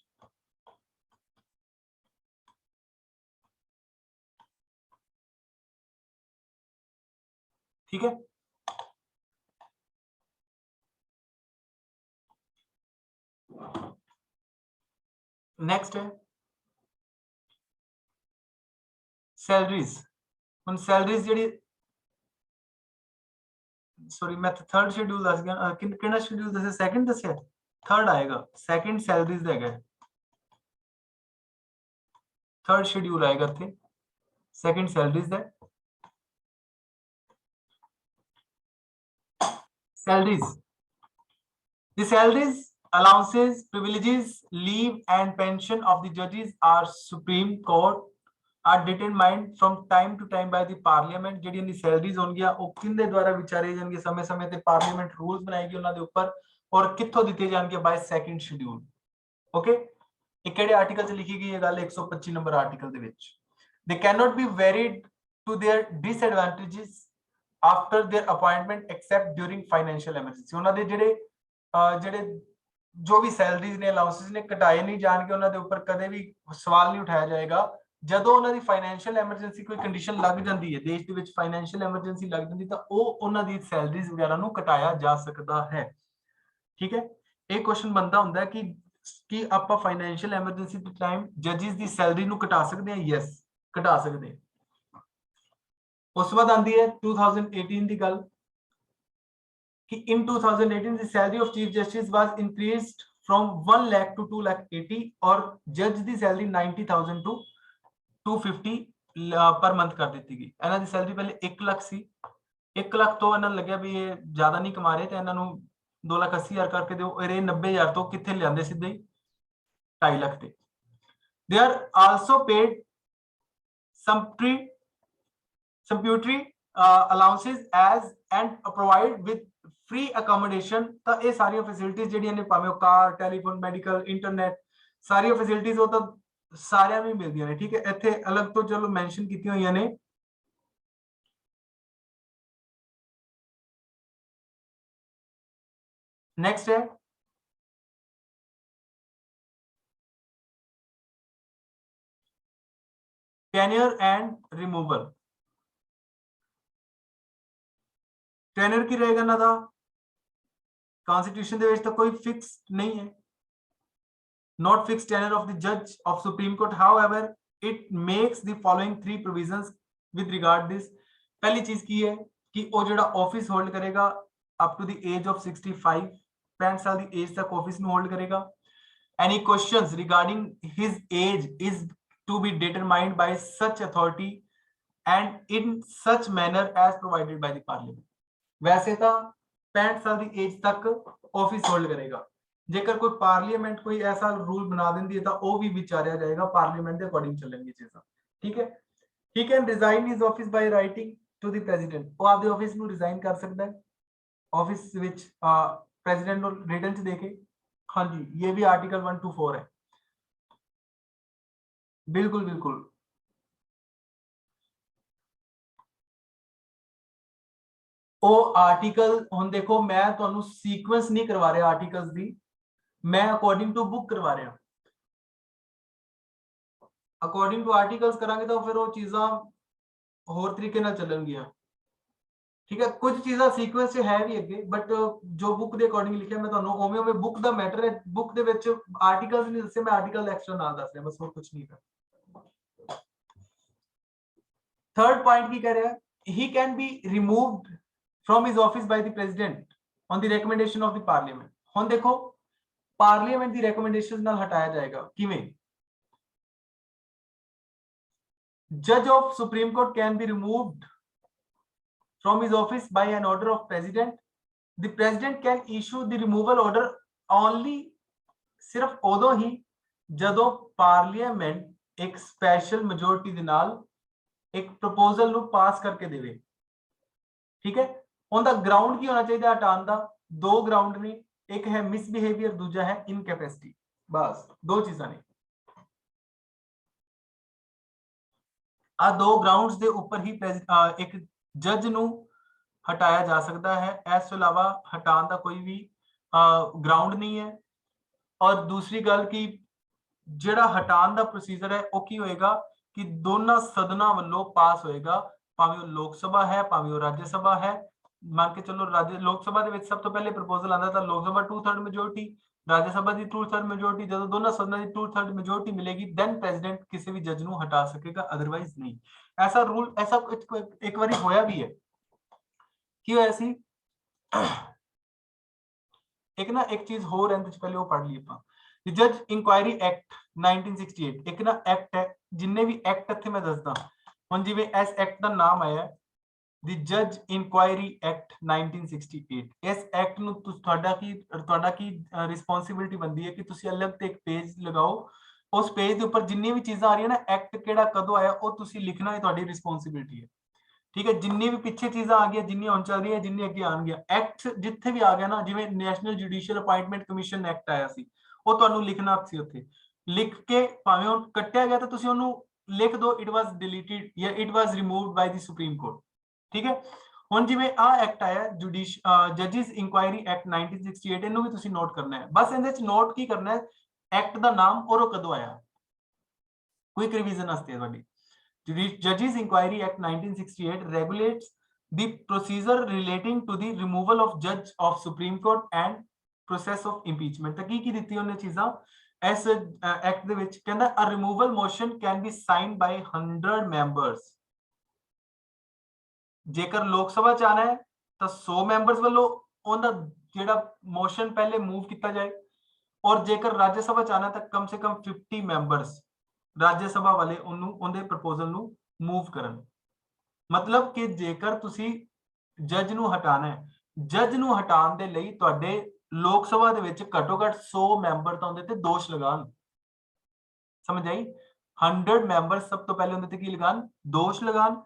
ठीक है, नेक्स्ट है सैलरीज। हुन सैलरीज जेडी, सॉरी मैं थर्ड शेड्यूल दस गया, किहड़ा शेड्यूल दसे, सेकंड दसिया, थर्ड आएगा, सेकंड सैलरीज दा है, थर्ड शेड्यूल आएगा इत्थे, सेकंड सैलरीज दा। Salaries. The salaries, allowances, privileges, leave and pension of the judges are Supreme Court are determined from time to time by the Parliament। ਜਿਹੜੀ ਇਨਦੀ ਸੈਲਰੀਜ਼ ਹੋਣਗੀਆਂ ਉਹ ਕਿੰਦੇ ਦੁਆਰਾ ਵਿਚਾਰੇ ਜਾਣਗੇ, ਸਮੇਂ-ਸਮੇਂ ਤੇ ਪਾਰਲੀਮੈਂਟ ਰੂਲਸ ਬਣਾਏਗੀ ਉਹਨਾਂ ਦੇ ਉੱਪਰ, ਔਰ ਕਿੱਥੋਂ ਦਿੱਤੇ ਜਾਣਗੇ, ਬਾਈ ਸੈਕੰਡ ਸ਼ਡਿਊਲ। ਓਕੇ, ਇਹ ਕਿਹੜੇ ਆਰਟੀਕਲ 'ਚ ਲਿਖੀ ਗਈ ਇਹ ਗੱਲ? 125 ਨੰਬਰ ਆਰਟੀਕਲ ਦੇ ਵਿੱਚ। They cannot be varied to their disadvantages after their appointment except during financial emergency। ਉਹਨਾਂ ਦੇ ਜਿਹੜੇ ਜੋ ਵੀ ਸੈਲਰੀਜ਼ ਨੇ, ਅਲਾਉਂਸਸ ਨੇ, ਘਟਾਏ ਨਹੀਂ ਜਾਣਗੇ, ਉਹਨਾਂ ਦੇ ਉੱਪਰ ਕਦੇ ਵੀ ਸਵਾਲ ਨਹੀਂ ਉਠਾਇਆ ਜਾਏਗਾ। ਜਦੋਂ ਉਹਨਾਂ ਦੀ ਫਾਈਨੈਂਸ਼ੀਅਲ ਐਮਰਜੈਂਸੀ ਕੋਈ ਕੰਡੀਸ਼ਨ ਲੱਗ ਜਾਂਦੀ ਹੈ, ਦੇਸ਼ ਦੇ ਵਿੱਚ ਫਾਈਨੈਂਸ਼ੀਅਲ ਐਮਰਜੈਂਸੀ ਲੱਗ ਜਾਂਦੀ ਤਾਂ ਉਹ ਉਹਨਾਂ ਦੀ ਸੈਲਰੀਜ਼ ਵਗੈਰਾ ਨੂੰ ਘਟਾਇਆ ਜਾ ਸਕਦਾ ਹੈ। ਠੀਕ ਹੈ, ਇਹ ਕੁਐਸਚਨ ਬੰਦਾ ਹੁੰਦਾ ਕਿ ਆਪਾਂ ਫਾਈਨੈਂਸ਼ੀਅਲ ਐਮਰਜੈਂਸੀ ਦੇ ਟਾਈਮ ਜੱਜਿਸ ਦੀ ਸੈਲਰੀ ਨੂੰ ਘਟਾ ਸਕਦੇ ਹਾਂ? ਯੈਸ, ਘਟਾ ਸਕਦੇ ਹਾਂ। ਉਸ ਤੋਂ ਬਾਅਦ ਆਂਦੀ ਹੈ 2018 ਦੀ ਗੱਲ कि in 2018 the salary of chief justice was increased from 1 lakh to 2 lakh 80 और जज दी सैलरी 90,000 to 250 पर मंथ कर दी गई। ਇਹਨਾਂ ਦੀ ਸੈਲਰੀ ਪਹਿਲੇ 1 ਲੱਖ ਸੀ, 1 ਲੱਖ ਤੋਂ ਇਹਨਾਂ ਨੂੰ ਲੱਗਿਆ ਵੀ ਇਹ ਜ਼ਿਆਦਾ ਨਹੀਂ ਕਮਾ ਰਹੇ ਤੇ ਇਹਨਾਂ ਨੂੰ 2,80,000 ਕਰਕੇ ਦਿਓ, ਇਹ 90,000 ਤੋਂ ਕਿੱਥੇ ਲਿਆਂਦੇ ਸਿੱਧੇ ਹੀ 2.5 ਲੱਖ ਤੇ। they are also paid sumptuary allowances as and provide with free accommodation। ਤਾਂ ਇਹ ਸਾਰੀਆਂ ਫੈਸਿਲਿਟੀਆਂ ਜਿਹੜੀਆਂ ਨੇ, ਭਾਵੇਂ ਉਹ ਕਾਰ, ਟੈਲੀਫੋਨ, ਮੈਡੀਕਲ, ਇੰਟਰਨੈਟ, ਸਾਰੀਆਂ ਫੈਸਿਲਿਟੀਆਂ ਉਹ ਤਾਂ ਸਾਰਿਆਂ ਨੂੰ ਹੀ ਮਿਲਦੀਆਂ ਨੇ। ਠੀਕ ਹੈ, ਇੱਥੇ ਅਲੱਗ ਤੋਂ ਚਲੋ ਮੈਂਸ਼ਨ ਕੀਤੀਆਂ ਹੋਈਆਂ ਨੇ। नेक्स्ट है टेन्योर एंड रिमूवल। टेन्योर की रहेगा ना था कॉन्स्टिट्यूशन दे विच तो कोई फिक्स नहीं है, not fixed tenure of the judge of Supreme Court. However, it makes the following three provisions with regard this. पहली चीज की है कि वो जो ऑफिस होल्ड करेगा up to the age of 65, 65 साल की एज तक ऑफिस में होल्ड करेगा. Any questions regarding his age is to be determined by such authority and in such manner as provided by the parliament. वैसे तो 65 साल की एज तक ऑफिस होल्ड करेगा. जेकर कोई पार्लियामेंट कोई ऐसा रूल बना देंदी है तो वो भी विचारिया जाएगा, पार्लियामेंट के अकॉर्डिंग चलेंगी चीज़ां. ठीक है. He can resign his office by writing to the president. वो आपके ऑफिस ਨੂੰ रिजाइन कर सकता है ऑफिस ਵਿੱਚ प्रेसिडेंट ਨੂੰ रिटन ਚ देके. हाँ जी, ये भी आर्टिकल 124 है. बिल्कुल बिल्कुल. ਉਹ ਆਰਟੀਕਲ ਹੁਣ ਦੇਖੋ, ਮੈਂ ਤੁਹਾਨੂੰ ਸੀਕੁਐਂਸ ਨਹੀਂ ਕਰਵਾ ਰਿਹਾ ਆਰਟੀਕਲਸ ਦੀ, मैं अकॉर्डिंग टू बुक करवा रहा. अकॉर्डिंग टू आर्टिकल्स करांगे तो फिर वो चीज़ां होर तरीके नाल चलणगियां. ठीक है. कुछ चीज़ां सीक्वेंस से है भी अगे, बट जो बुक के अकॉर्डिंग लिखिया मैं तुहानू उवें उवें बुक दा मैटर है. बुक दे विच आर्टिकल्स नहीं दसे, मैं आर्टिकल एक्स्ट्रा नाल दस रहा, बस और कुछ नहीं कर. थर्ड पॉइंट की कह रहा है, he can be removed from his office by the president on the recommendation of the parliament. हुण देखो, पार्लियामेंट की रिकमेंडेशन नाल हटाया जाएगा. किवें? जज of Supreme Court can be removed from his office by an order of president. The president can issue the removal order only, सिर्फ उदों ही जदों पार्लियामेंट एक स्पेशल मेजोरिटी दे नाल एक प्रपोजल नु पास करके देवे. ठीक है. उनका ग्राउंड की होना चाहिए हटाने का? दो ग्राउंड ने, एक है मिसबिहेवियर, दूसरा है इनकैपेसिटी. बस दो चीज़ां ने. आ दो ग्राउंड्स के ऊपर ही एक जज नू हटाया जा सकता है. इस तो इलावा हटाने का कोई भी ग्राउंड नहीं है. और दूसरी गल कि जिहड़ा हटाने का प्रोसीजर है वो की होएगा कि दोनों सदना वालों पास होएगा, भावें वो लोक सभा है भावें वो राज्य सभा है. मान के चलो राज्य लोक सभा दे सब तो पहले प्रपोजल आंदा था लोक सभा 2/3 मेजोरिटी, राज्य सभा की 2/3 मेजोरिटी. जो दोनों सदनों की 2/3 मेजोरिटी मिलेगी देन प्रेसिडेंट किसी भी जज नू हटा सकेगा, अदरवाइज नहीं. ऐसा रूल ऐसा एक बार होया भी है. की होया सी एक ना एक चीज हो रही है, पहले वो पढ़ ली ਆਪਾਂ. जज इंक्वायरी एक्ट 1968 एक ना एक्ट है, जिन्ने भी एक्ट इत्थे मैं दसदा. हुण जिवें इस एक्ट का नाम आया द जज इंक्वायरी एक्ट 1968. इस एक्ट नूं तुहाडा की रिस्पोंसिबिलिटी बनती है कि तुसीं अलग ते एक पेज लगाओ. उस पेज के ऊपर जिन्नी भी चीज़ां आ रही है ना, एक्ट किहड़ा कदों आया वो तुसीं लिखना है, तुहाडी रिस्पोंसिबिलिटी है. ठीक है. जिन्नी भी पिछे चीज़ां आ गई, जिन्नी हुण चल रही है, जिन्नी अगे आउणगियां. एक्ट जिथे भी आ गया ना, जिवें national judicial appointment commission act आया सी, वो तुहानूं लिखना सी. उत्थे लिख के भावें वो कट्टिया गया तो तुसीं उहनूं लिख दो इट वाज डिलीटेड या it was removed by the supreme court. ठीक है. हुण जिवें आ एक्ट आया जजिस इंक्वायरी एक्ट 1968, इहनूं भी तुसीं नोट करना है. बस इहदे च नोट की करना है, एक्ट दा नाम और कदों आया. क्विक रिवीजन वास्ते तुहाडी. Judges Inquiry Act 1968 regulates the procedure relating to the removal of judge of Supreme Court and process of impeachment. तो की दित्ती उन्हें चीज़ां इस एक्ट दे विच कहंदा a removal motion can be signed by 100 members. जेकर लोक सभा च आना है तो 100 मैंबर्स वालों उनका जिहड़ा मोशन पहले मूव किया जाए. और जेकर राज्य सभा च आना है तो कम से कम 50 मैंबर्स राज्य सभा वाले उनके प्रपोजल नू मूव करन. मतलब कि जेकर तुसी जज नू हटाना है, जज नू हटाने दे लई तुहाडे लोक सभा दे विच घट्टो घट 100 मैंबर तो उहदे ते दोष लगान. समझ आई? 100 मैंबर सब तो पहले उहदे ते की लगान? दोष लगान.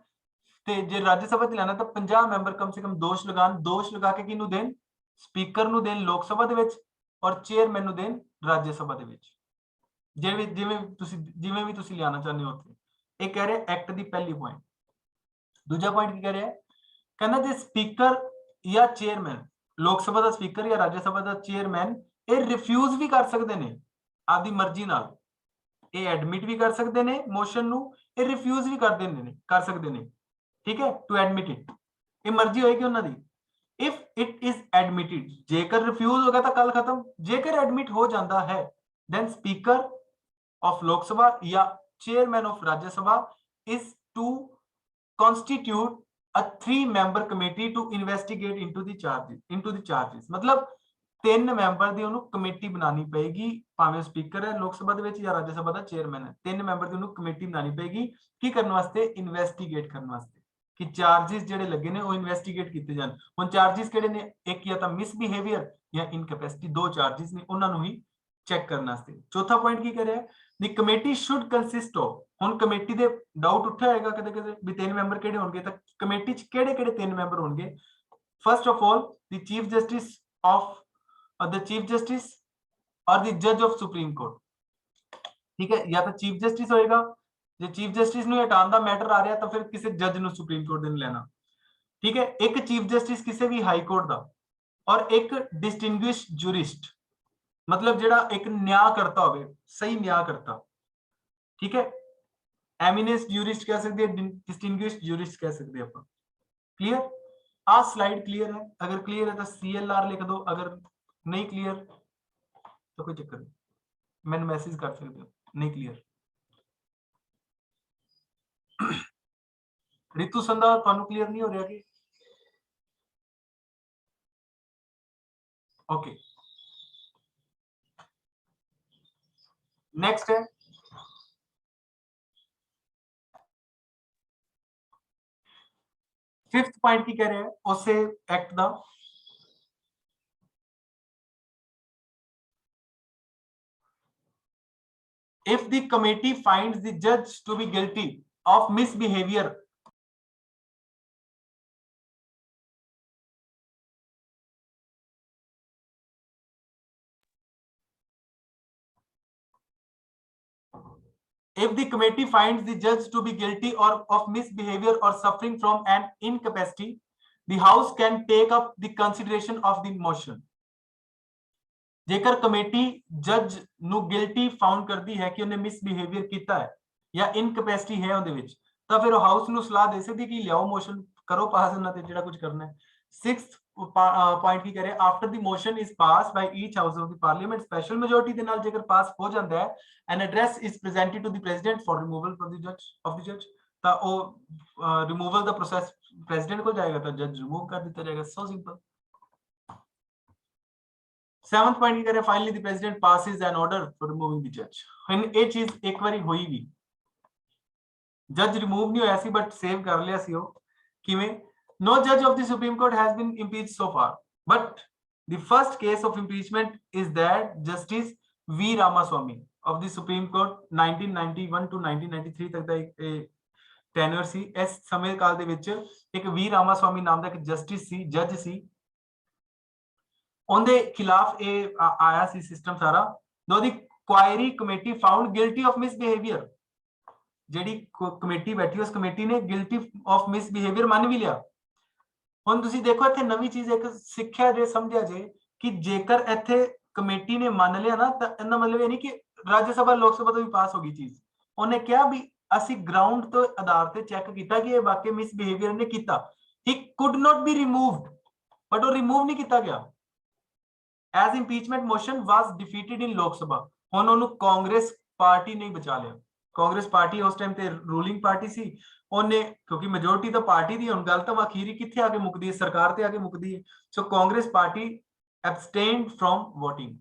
ते जे राज्य सभा च लाना तो 50 मैंबर कम से कम दोष लगान. दोष लगा के किनू देन? स्पीकर नू देन लोक सभा दे विच और चेयरमैन नू देन राज्य सभा दे विच. जिवें भी तुसीं लियाना चाहते हो उत्थे. एक कह रहे एक्ट दी पहली पॉइंट. दूजा पॉइंट की कह रहा है, कहना जे स्पीकर या चेयरमैन, लोक सभा का स्पीकर या राज्य सभा का चेयरमैन ये रिफ्यूज भी कर सकते हैं आपकी मर्जी नाल. ये एडमिट भी कर सकते हैं मोशन नू, ये रिफ्यूज भी कर सकते हैं. ठीक है. टू एडमिट इट ये मर्जी होएगी उन्हां दी. इफ इट इज एडमिटेड, जेकर रिफ्यूज हो गया तो कल खत्म, जेकर एडमिट हो जाता है then speaker of Lok Sabha या chairman of Rajya Sabha is to constitute a 3-member committee to investigate into the charges मतलब 3 ਮੈਂਬਰ ਦੀ ਉਹਨੂੰ ਕਮੇਟੀ ਬਣਾਣੀ ਪਏਗੀ, ਭਾਵੇਂ ਸਪੀਕਰ ਹੈ ਲੋਕ ਸਭਾ ਦੇ ਵਿੱਚ ਜਾਂ ਰਾਜ ਸਭਾ ਦਾ ਚੇਅਰਮੈਨ ਹੈ, 3 ਮੈਂਬਰ ਦੀ ਉਹਨੂੰ ਕਮੇਟੀ ਬਣਾਣੀ ਪਏਗੀ ਕੀ ਕਰਨ ਵਾਸਤੇ, ਇਨਵੈਸਟੀਗੇਟ ਕਰਨ ਵਾਸਤੇ ਕਿ ਚਾਰजेस ਜਿਹੜੇ ਲੱਗੇ ਨੇ ਉਹ ਇਨਵੈਸਟੀਗੇਟ ਕੀਤੇ ਜਾਣ। ਹੁਣ ਚਾਰजेस ਕਿਹੜੇ ਨੇ, ਇੱਕ ਜਾਂ ਤਾਂ ਮਿਸਬਿਹੇਵੀਅਰ ਜਾਂ ਇਨਕੈਪੈਸਿਟੀ, ਦੋ ਚਾਰजेस ਨੇ, ਉਹਨਾਂ ਨੂੰ ਹੀ ਚੈੱਕ ਕਰਨ ਵਾਸਤੇ। ਚੌਥਾ ਪੁਆਇੰਟ ਕੀ ਕਰ ਰਿਹਾ, ਦੀ ਕਮੇਟੀ ਸ਼ੁੱਡ ਕੰਸਿਸਟ ਆਫ, ਹੁਣ ਕਮੇਟੀ ਦੇ ਡਾਊਟ ਉੱਠਿਆ ਹੋਏਗਾ ਕਦੇ ਕਦੇ ਵੀ 3 ਮੈਂਬਰ ਕਿਹੜੇ ਹੋਣਗੇ, ਤਾਂ ਕਮੇਟੀ ਚ ਕਿਹੜੇ ਕਿਹੜੇ 3 ਮੈਂਬਰ ਹੋਣਗੇ। First of all the chief justice of the chief justice और द जज ऑफ सुप्रीम कोर्ट, ठीक है, या तो चीफ जस्टिस होएगा, जो चीफ जस्टिस ਨੂੰ ਹਟਾਉਣ ਦਾ ਮੈਟਰ ਆ ਰਿਹਾ ਤਾਂ ਫਿਰ ਕਿਸੇ ਜੱਜ ਨੂੰ ਸੁਪਰੀਮ ਕੋਰਟ ਦੇ ਨੂੰ ਲੈਣਾ, ठीक है। एक चीफ जस्टिस किसी भी हाई कोर्ट ਦਾ और एक डिस्टिंग्विश्ड जूरिस्ट, मतलब ਜਿਹੜਾ ਇੱਕ ਨਿਆਂਕਰਤਾ ਹੋਵੇ, ਸਹੀ ਨਿਆਂਕਰਤਾ, ठीक है। एमिनेंस जूरिस्ट कह सकते हैं, डिस्टिंग्विश्ड जूरिस्ट कह सकते हैं अपन। क्लियर, आ स्लाइड क्लियर है, अगर क्लियर है तो CLR लिख दो, अगर नहीं क्लियर तो कोई चक्कर नहीं, मैंने मैसेज कर सकते हो नहीं क्लियर। रितु संधा ਤੁਹਾਨੂੰ क्लियर नहीं हो रहा कि ओके। नेक्स्ट है फिफ्थ पॉइंट की कह रहे हैं उसे एक्ट दा, if the committee finds the judge to be guilty of misbehavior, if the committee finds the judge to be guilty or of misbehavior or suffering from an incapacity, the house can take up the consideration of the motion। जेकर कमेटी जज ਨੂੰ ਗਿਲਟੀ ਫਾਊਂਡ ਕਰਦੀ ਹੈ ਕਿ ਉਹਨੇ ਮਿਸਬਿਹੇਵੀਅਰ ਕੀਤਾ ਹੈ ਜਾਂ ਇਨਕੈਪੈਸਿਟੀ ਹੈ ਉਹਦੇ ਵਿੱਚ, ਤਾਂ ਫਿਰ ਹਾਊਸ ਨੂੰ ਸਲਾਹ ਦੇ ਸਕਦੀ ਕਿ ਲਿਆਓ ਮੋਸ਼ਨ ਕਰੋ ਪਾਸ ਉਹਨਾਂ ਤੇ ਜਿਹੜਾ ਕੁਝ ਕਰਨਾ ਹੈ। 6th ਪੁਆਇੰਟ ਕੀ ਕਹ ਰਿਹਾ, after the motion is pass by each house of the parliament, special majority ਦੇ ਨਾਲ ਜੇਕਰ ਪਾਸ ਹੋ ਜਾਂਦਾ ਹੈ, an address is presented to the president for removal for the ਜੱਜ ਆਫ ਦੀ ਜੱਜ, ਤਾਂ ਉਹ ਰਿਮੂਵਲ ਦਾ ਪ੍ਰੋਸੈਸ ਪ੍ਰੈਜ਼ੀਡੈਂਟ ਕੋਲ ਜਾਏਗਾ ਤਾਂ ਜੱਜ ਰਿਮੂਵ ਕਰ ਦਿੱਤਾ ਜਾਏਗਾ, ਸੋ ਸਿੰਪਲ। 7th पॉइंट की करें, finally the president passes an order for removing the जज। ਹੁਣ ਇਹ ਚੀਜ਼ ਇੱਕ ਵਾਰੀ ਹੋਈ ਵੀ, ਜੱਜ ਰਿਮੂਵ ਨਹੀਂ ਹੋਇਆ ਸੀ ਬਟ ਸੇਵ ਕਰ ਲਿਆ ਸੀ ਉਹ, ਕਿਵੇਂ, no judge of the supreme court has been impeached so far, but the first case of impeachment is that justice V Ramaswamy of the supreme court 1991 to 1993 ਤੱਕ ਦਾ ਇੱਕ ਟੈਨਰ ਸੀ। ਇਸ ਸਮੇਂ ਕਾਲ ਦੇ ਵਿੱਚ ਇੱਕ V ਰਾਮਾਸਵਾਮੀ ਨਾਮ ਦਾ ਇੱਕ ਜਸਟਿਸ ਸੀ, ਜੱਜ ਸੀ, ਉਹਦੇ ਖਿਲਾਫ ਇਹ ਆਇਆ ਸੀ ਸਿਸਟਮ ਸਾਰਾ। ਦੋ the inquiry committee found guilty of misbehaviour, ਜਿਹੜੀ ਕਮੇਟੀ ਬੈਠੀ ਉਸ ਕਮੇਟੀ ਨੇ ਗਿਲਟੀ ਆਫ ਮਿਸਬਿਹੇਵੀਅਰ ਮੰਨ ਵੀ ਲਿਆ। ਹੁਣ ਤੁਸੀਂ ਦੇਖੋ ਇੱਥੇ ਨਵੀਂ ਚੀਜ਼ ਇੱਕ ਸਿੱਖਿਆ ਜੇ ਸਮਝਿਆ ਜੇ ਕਿ ਜੇਕਰ ਇੱਥੇ ਕਮੇਟੀ ਨੇ ਮੰਨ ਲਿਆ ਨਾ ਤਾਂ ਇਹਦਾ ਮਤਲਬ ਇਹ ਨਹੀਂ ਕਿ ਰਾਜ ਸਭਾ ਲੋਕ ਸਭਾ ਤੋਂ ਵੀ ਪਾਸ ਹੋ ਗਈ ਚੀਜ਼। ਉਹਨੇ ਕਿਹਾ ਵੀ ਅਸੀਂ ਗਰਾਊਂਡ ਤੋਂ ਆਧਾਰ ਤੇ ਚੈੱਕ ਕੀਤਾ ਕਿ ਇਹ ਵਾਕਈ ਮਿਸਬਿਹੇਵੀਅਰ ਨੇ ਕੀਤਾ, he could not be removed, but ਉਹ ਰਿਮੂਵ ਨਹੀਂ ਕੀਤਾ ਗਿਆ। as impeachment motion was defeated in lok sabha, ਹੁਣ ਉਹਨੂੰ ਕਾਂਗਰਸ ਪਾਰਟੀ ਨੇ ਬਚਾ ਲਿਆ। ਕਾਂਗਰਸ ਪਾਰਟੀ ਉਸ ਟਾਈਮ ਤੇ ਰੂਲਿੰਗ ਪਾਰਟੀ ਸੀ, ਉਹਨੇ ਕਿਉਂਕਿ ਮੈਜੋਰਟੀ ਤਾਂ ਪਾਰਟੀ ਦੀ, ਹੁਣ ਗੱਲ ਤਾਂ ਅਖੀਰੀ ਕਿੱਥੇ ਆ ਕੇ ਮੁੱਕਦੀ ਹੈ, ਸਰਕਾਰ ਤੇ ਆ ਕੇ ਮੁੱਕਦੀ ਹੈ। So Congress party abstained from voting,